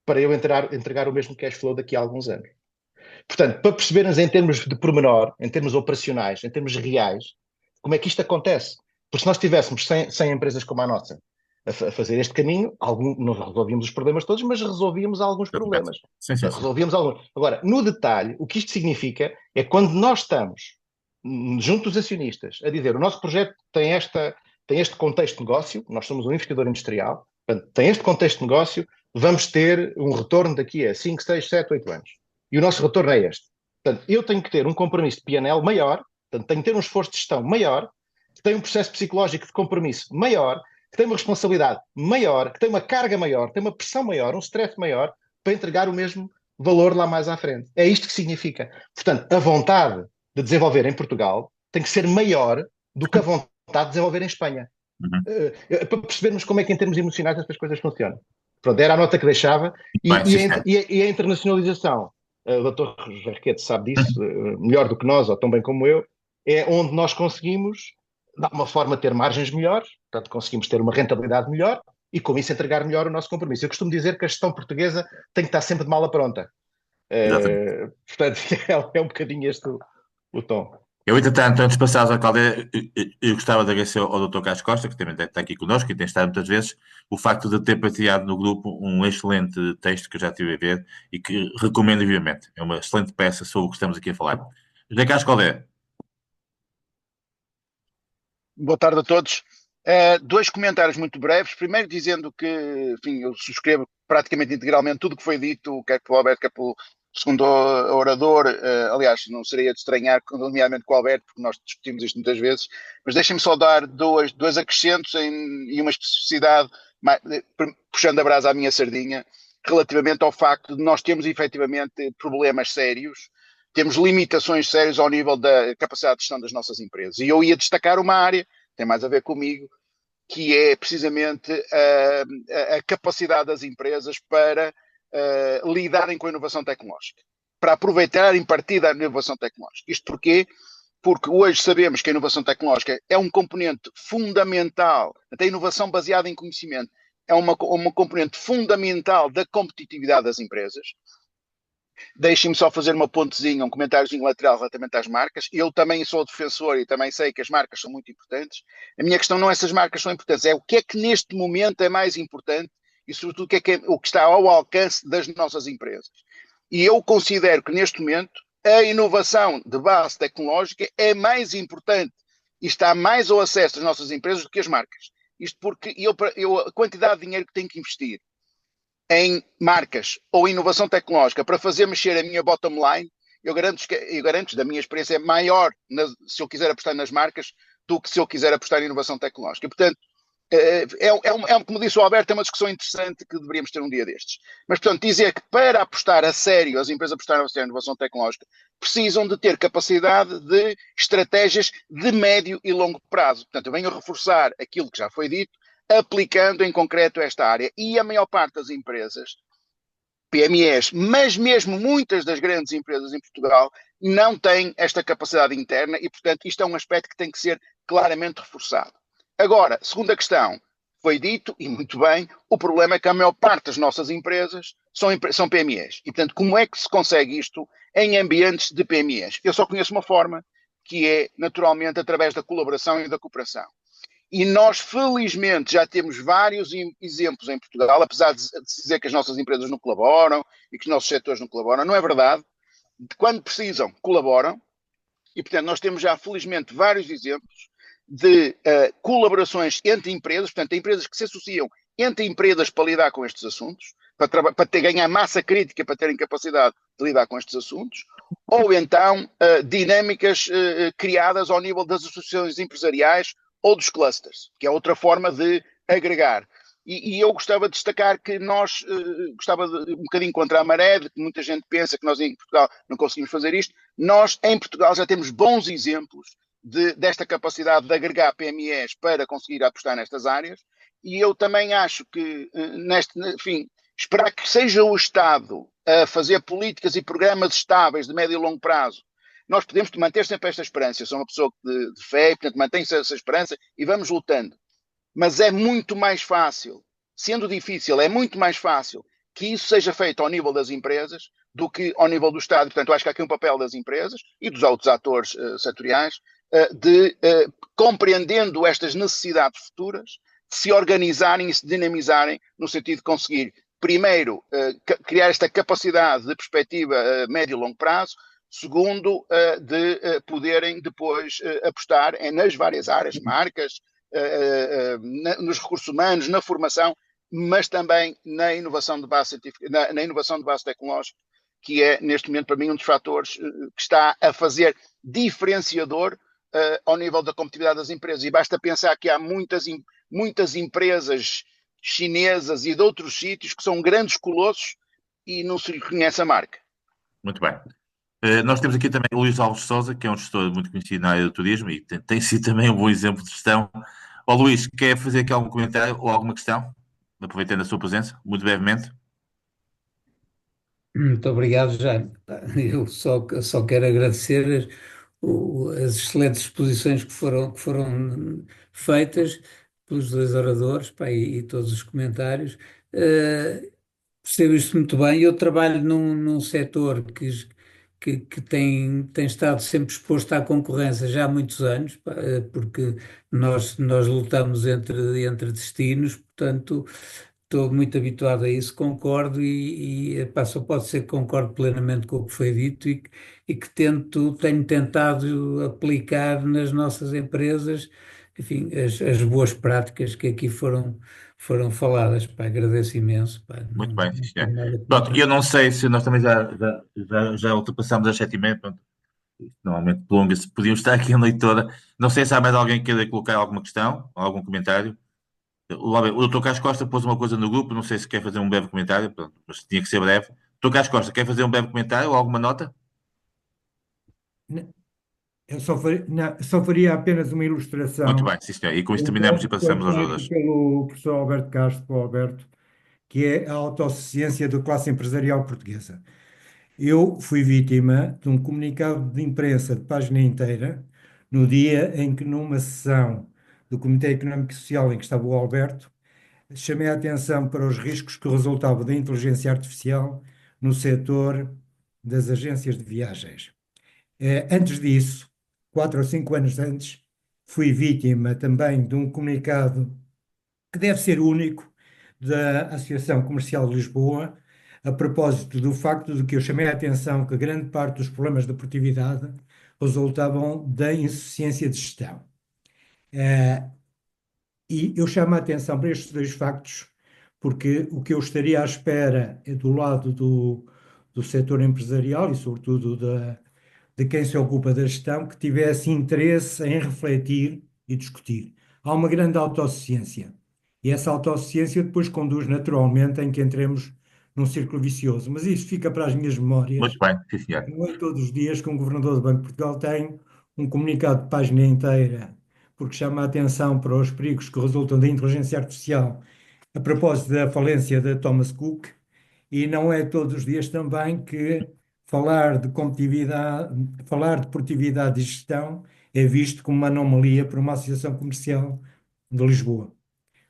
para eu entregar o mesmo cash flow daqui a alguns anos. Portanto, para percebermos em termos de pormenor, em termos operacionais, em termos reais, como é que isto acontece. Porque se nós tivéssemos 100 empresas como a nossa a fazer este caminho, não resolvíamos os problemas todos, mas resolvíamos alguns problemas. Sim, sim, sim. Resolvíamos alguns. Agora, no detalhe, o que isto significa é quando nós estamos junto dos acionistas a dizer o nosso projeto tem este contexto de negócio, nós somos um investidor industrial, portanto, tem este contexto de negócio, vamos ter um retorno daqui a 5, 6, 7, 8 anos. E o nosso retorno é este. Portanto, eu tenho que ter um compromisso de P&L maior, portanto, tenho que ter um esforço de gestão maior, que tem um processo psicológico de compromisso maior, que tem uma responsabilidade maior, que tem uma carga maior, tem uma pressão maior, um stress maior, para entregar o mesmo valor lá mais à frente. É isto que significa. Portanto, a vontade de desenvolver em Portugal tem que ser maior do que a vontade de desenvolver em Espanha. Para percebermos como é que em termos emocionais estas coisas funcionam. Pronto, era a nota que deixava. E a internacionalização, o Dr. Jarquete sabe disso melhor do que nós, ou tão bem como eu, é onde nós conseguimos, de alguma forma, ter margens melhores, portanto, conseguimos ter uma rentabilidade melhor e, com isso, entregar melhor o nosso compromisso. Eu costumo dizer que a gestão portuguesa tem que estar sempre de mala pronta. Portanto, é um bocadinho este o tom. Eu, entretanto, antes de passar à Cláudia, eu gostava de agradecer ao Dr. Carlos Costa, que também está aqui connosco e tem estado muitas vezes, o facto de ter partilhado no grupo um excelente texto que eu já estive a ver e que recomendo vivamente. É uma excelente peça sobre o que estamos aqui a falar. José Carlos Caldé. Boa tarde a todos. Dois comentários muito breves. Primeiro, dizendo que, enfim, eu subscrevo praticamente integralmente tudo o que foi dito, quer pelo Alberto, quer pelo segundo orador. Aliás, não seria de estranhar, nomeadamente com o Alberto, porque nós discutimos isto muitas vezes. Mas deixem-me só dar dois acrescentos e uma especificidade, puxando a brasa à minha sardinha, relativamente ao facto de nós termos efetivamente problemas sérios. Temos limitações sérias ao nível da capacidade de gestão das nossas empresas. E eu ia destacar uma área, tem mais a ver comigo, que é precisamente a capacidade das empresas para lidarem com a inovação tecnológica, para aproveitarem partido da inovação tecnológica. Isto porquê? Porque hoje sabemos que a inovação tecnológica é um componente fundamental, até a inovação baseada em conhecimento, é uma componente fundamental da competitividade das empresas. Deixem-me só fazer uma pontezinha, um comentáriozinho lateral relativamente às marcas. Eu também sou defensor e também sei que as marcas são muito importantes. A minha questão não é se as marcas são importantes, é o que é que neste momento é mais importante e, sobretudo, o que está ao alcance das nossas empresas. E eu considero que, neste momento, a inovação de base tecnológica é mais importante e está mais ao acesso das nossas empresas do que as marcas. Isto porque a quantidade de dinheiro que tenho que investir em marcas ou inovação tecnológica para fazer mexer a minha bottom line, eu garanto da minha experiência, é maior se eu quiser apostar nas marcas do que se eu quiser apostar em inovação tecnológica. Portanto, como disse o Alberto, é uma discussão interessante que deveríamos ter um dia destes. Mas, portanto, dizer que para apostar a sério, as empresas apostarem a sério em inovação tecnológica, precisam de ter capacidade de estratégias de médio e longo prazo. Portanto, eu venho a reforçar aquilo que já foi dito, aplicando em concreto esta área. E a maior parte das empresas, PMEs, mas mesmo muitas das grandes empresas em Portugal, não têm esta capacidade interna e, portanto, isto é um aspecto que tem que ser claramente reforçado. Agora, segunda questão, foi dito, e muito bem, o problema é que a maior parte das nossas empresas são PMEs. E, portanto, como é que se consegue isto em ambientes de PMEs? Eu só conheço uma forma, que é, naturalmente, através da colaboração e da cooperação. E nós, felizmente, já temos vários exemplos em Portugal, apesar de dizer que as nossas empresas não colaboram e que os nossos setores não colaboram. Não é verdade. Quando precisam, colaboram. E, portanto, nós temos já, felizmente, vários exemplos de colaborações entre empresas, portanto, empresas que se associam entre empresas para lidar com estes assuntos, para ganhar massa crítica, para terem capacidade de lidar com estes assuntos, ou então dinâmicas criadas ao nível das associações empresariais ou dos clusters, que é outra forma de agregar. E eu gostava de destacar que nós, gostava de, um bocadinho contra a maré, de que muita gente pensa que nós em Portugal não conseguimos fazer isto. Nós, em Portugal, já temos bons exemplos desta capacidade de agregar PMEs para conseguir apostar nestas áreas. E eu também acho que, enfim, esperar que seja o Estado a fazer políticas e programas estáveis de médio e longo prazo. Nós podemos manter sempre esta esperança. Eu sou uma pessoa de fé, portanto, mantém-se essa esperança e vamos lutando. Mas é muito mais fácil, sendo difícil, é muito mais fácil que isso seja feito ao nível das empresas do que ao nível do Estado. Portanto, acho que há aqui um papel das empresas e dos outros atores setoriais de, compreendendo estas necessidades futuras, se organizarem e se dinamizarem no sentido de conseguir, primeiro, criar esta capacidade de perspectiva médio e longo prazo, segundo, de poderem depois apostar nas várias áreas, marcas, nos recursos humanos, na formação, mas também na inovação de base científica, na inovação de base tecnológica, que é, neste momento, para mim, um dos fatores que está a fazer diferenciador ao nível da competitividade das empresas. E basta pensar que há muitas empresas chinesas e de outros sítios que são grandes colossos e não se reconhece a marca. Muito bem. Nós temos aqui também o Luís Alves Sousa, que é um gestor muito conhecido na área do turismo e tem sido também um bom exemplo de gestão. Ó Luís, quer fazer aqui algum comentário ou alguma questão? Aproveitando a sua presença, muito brevemente. Muito obrigado, Jaime. Eu só quero agradecer as excelentes exposições que foram feitas pelos dois oradores, pá, e todos os comentários. Percebo isto muito bem. Eu trabalho num setor que tem estado sempre exposto à concorrência já há muitos anos, pá, porque nós lutamos entre destinos, portanto. Estou muito habituado a isso, concordo epá, só pode ser que concordo plenamente com o que foi dito e que tenho tentado aplicar nas nossas empresas, enfim, as boas práticas que aqui foram faladas. Pá, agradeço imenso. Pá, Muito bem, sim, não senhor. tenho nada Pronto, contra. eu não sei se nós também já ultrapassamos as 7h30, pronto. Normalmente prolonga-se, podíamos estar aqui a noite toda. Não sei se há mais alguém que queira colocar alguma questão, algum comentário. O Dr. Carlos Costa pôs uma coisa no grupo, não sei se quer fazer um breve comentário, pronto, mas tinha que ser breve. Dr. Carlos Costa, quer fazer um breve comentário ou alguma nota? Eu só faria apenas uma Muito ilustração, bem, sim, senhor. E com isto um terminamos e ponto que foi passamos às feito outras. pelo professor Alberto Castro, Alberto, que é a autossuficiência da classe empresarial portuguesa. Eu fui vítima de um comunicado de imprensa de página inteira, no dia em que, numa sessão do Comitê Económico e Social em que estava o Alberto, chamei a atenção para os riscos que resultavam da inteligência artificial no setor das agências de viagens. Antes disso, 4 ou 5 anos antes, fui vítima também de um comunicado que deve ser único da Associação Comercial de Lisboa, a propósito do facto de que eu chamei a atenção que grande parte dos problemas da produtividade resultavam da insuficiência de gestão. E eu chamo a atenção para estes dois factos, porque o que eu estaria à espera é do lado do setor empresarial e, sobretudo, de quem se ocupa da gestão, que tivesse interesse em refletir e discutir. Há uma grande autossuficiência. E essa autossuficiência depois conduz naturalmente em que entremos num círculo vicioso. Mas isso fica para as minhas memórias. Muito bem, sim, senhor. Não é todos os dias que um governador do Banco de Portugal tem um comunicado de página inteira, porque chama a atenção para os perigos que resultam da inteligência artificial a propósito da falência de Thomas Cook, e não é todos os dias também que falar de competitividade, falar de produtividade e gestão é visto como uma anomalia por uma associação comercial de Lisboa.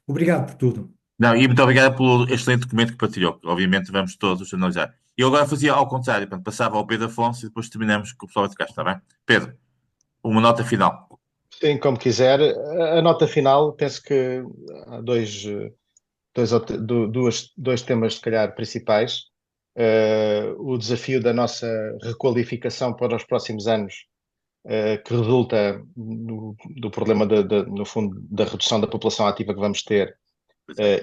Obrigado por tudo. Não, e muito obrigado pelo excelente documento que partilhou, que obviamente vamos todos analisar. Eu agora fazia ao contrário, portanto, passava ao Pedro Afonso e depois terminamos com o pessoal de cá, está bem? Pedro, uma nota final. Sim, como quiser. A nota final, penso que há dois temas, se calhar, principais. O desafio da nossa requalificação para os próximos anos, que resulta do problema, no fundo, da redução da população ativa que vamos ter,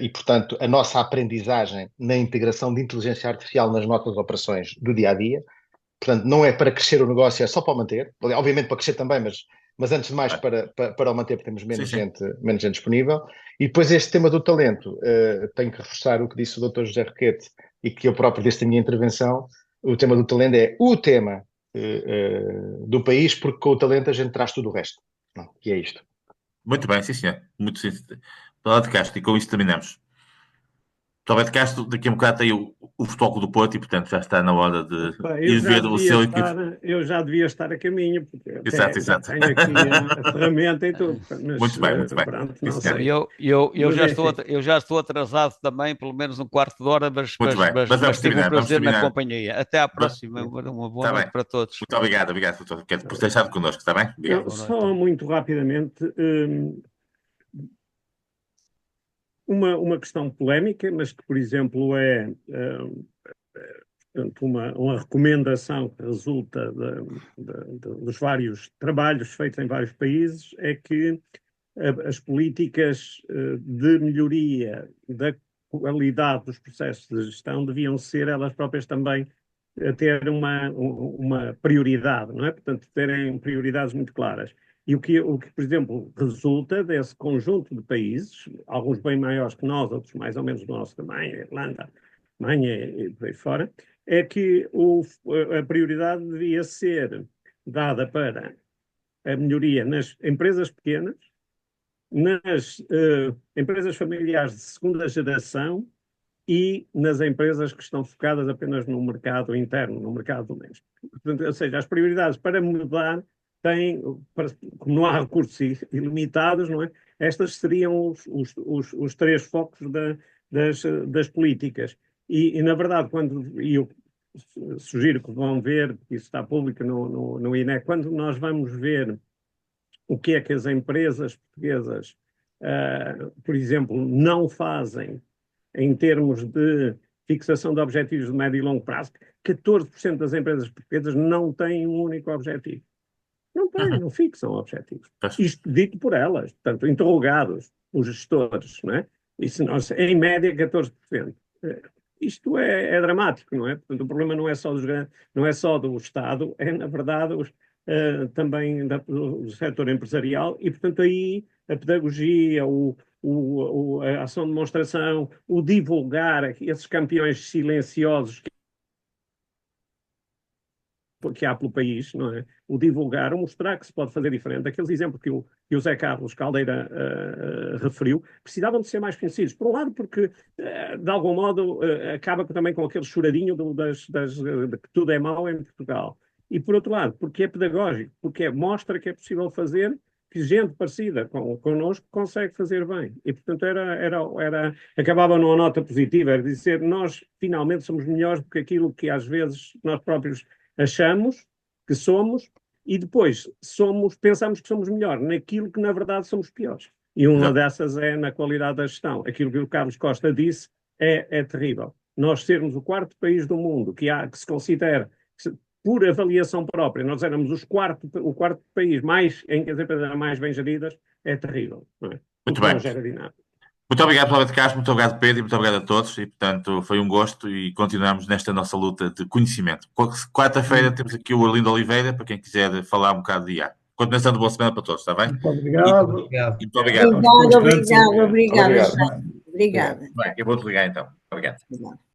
e, portanto, a nossa aprendizagem na integração de inteligência artificial nas nossas operações do dia a dia. Portanto, não é para crescer o negócio, é só para o manter. Obviamente para crescer também, mas mas antes de mais Vai. para o manter, porque temos Sim, sim. menos gente disponível. E depois este tema do talento, tenho que reforçar o que disse o Dr. José Roquete e que eu próprio disse na minha intervenção. O tema do talento é o tema do país, porque com o talento a gente traz tudo o resto. Não, e é isto. Muito bem, sim, senhor. Muito sim. Palavra de Castro, e com isso terminamos. Palavra de Castro, daqui a um bocado tem o Futebol do Porto e, portanto, já está na hora de Pá, ir ver o seu equipe. eu já devia estar a caminho, porque Exato, já exato. tenho aqui a ferramenta e tudo. Mas Muito bem, muito bem. pronto, Sim, não senhor. sei. Eu já Mas estou, enfim, eu já estou atrasado também, pelo menos um quarto de hora, mas, Muito mas, bem. mas, Mas mas vamos tive um terminar, vamos prazer na terminar. companhia. Até à próxima. Uma boa Está noite bem. para todos. Muito obrigado, obrigado por ter estado connosco, está bem? Obrigado. não, Boa noite. só muito rapidamente, uma questão polémica, mas que, por exemplo, portanto, uma recomendação que resulta dos vários trabalhos feitos em vários países, é que as políticas de melhoria da qualidade dos processos de gestão deviam ser elas próprias também a ter uma prioridade, não é? Portanto, terem prioridades muito claras. E o que, por exemplo, resulta desse conjunto de países, alguns bem maiores que nós, outros mais ou menos do nosso tamanho, Irlanda, Alemanha e por aí fora, é que a prioridade devia ser dada para a melhoria nas empresas pequenas, nas empresas familiares de segunda geração e nas empresas que estão focadas apenas no mercado interno, no mercado doméstico. Portanto, ou seja, as prioridades para mudar têm, como não há recursos ilimitados, não é? Estas seriam os três focos das políticas. Na verdade, e eu sugiro que vão ver, porque isso está público no INE, quando nós vamos ver o que é que as empresas portuguesas, por exemplo, não fazem em termos de fixação de objetivos de médio e longo prazo, 14% das empresas portuguesas não têm um único objetivo. Não têm, não fixam objetivos. Isto dito por elas, portanto, interrogados os gestores, não é? Isso nós, em média, 14%. Isto é dramático, não é? Portanto, o problema não é só não é só do Estado, é, na verdade, também do setor empresarial e, portanto, aí a pedagogia, a ação de demonstração, o divulgar esses campeões silenciosos que há pelo país, não é? O divulgar, o mostrar que se pode fazer diferente. Aqueles exemplos que o Zé Carlos Caldeira referiu, precisavam de ser mais conhecidos. Por um lado, porque, de algum modo, acaba também com aquele choradinho de que tudo é mau em Portugal. E, por outro lado, porque é pedagógico, porque mostra que é possível fazer, que gente parecida connosco consegue fazer bem. E, portanto, acabava numa nota positiva, era dizer, nós finalmente somos melhores do que aquilo que às vezes nós próprios achamos que somos e depois pensamos que somos melhor naquilo que na verdade somos piores. E uma dessas é na qualidade da gestão. Aquilo que o Carlos Costa disse é terrível. Nós sermos o quarto país do mundo que se considera, por avaliação própria, nós éramos o quarto país em que as empresas eram mais bem geridas, é terrível. Não é? Muito bem. Não gera dinâmica. Muito obrigado, Palavra de Castro, muito obrigado, Pedro, e muito obrigado a todos. E, portanto, foi um gosto e continuamos nesta nossa luta de conhecimento. Quarta-feira temos aqui o Arlindo Oliveira, para quem quiser falar um bocado de IA. Continuação de boa semana para todos, está bem? Muito obrigado. Muito obrigado. Obrigada. Obrigado. Obrigada. Bem, eu vou desligar então. Obrigado.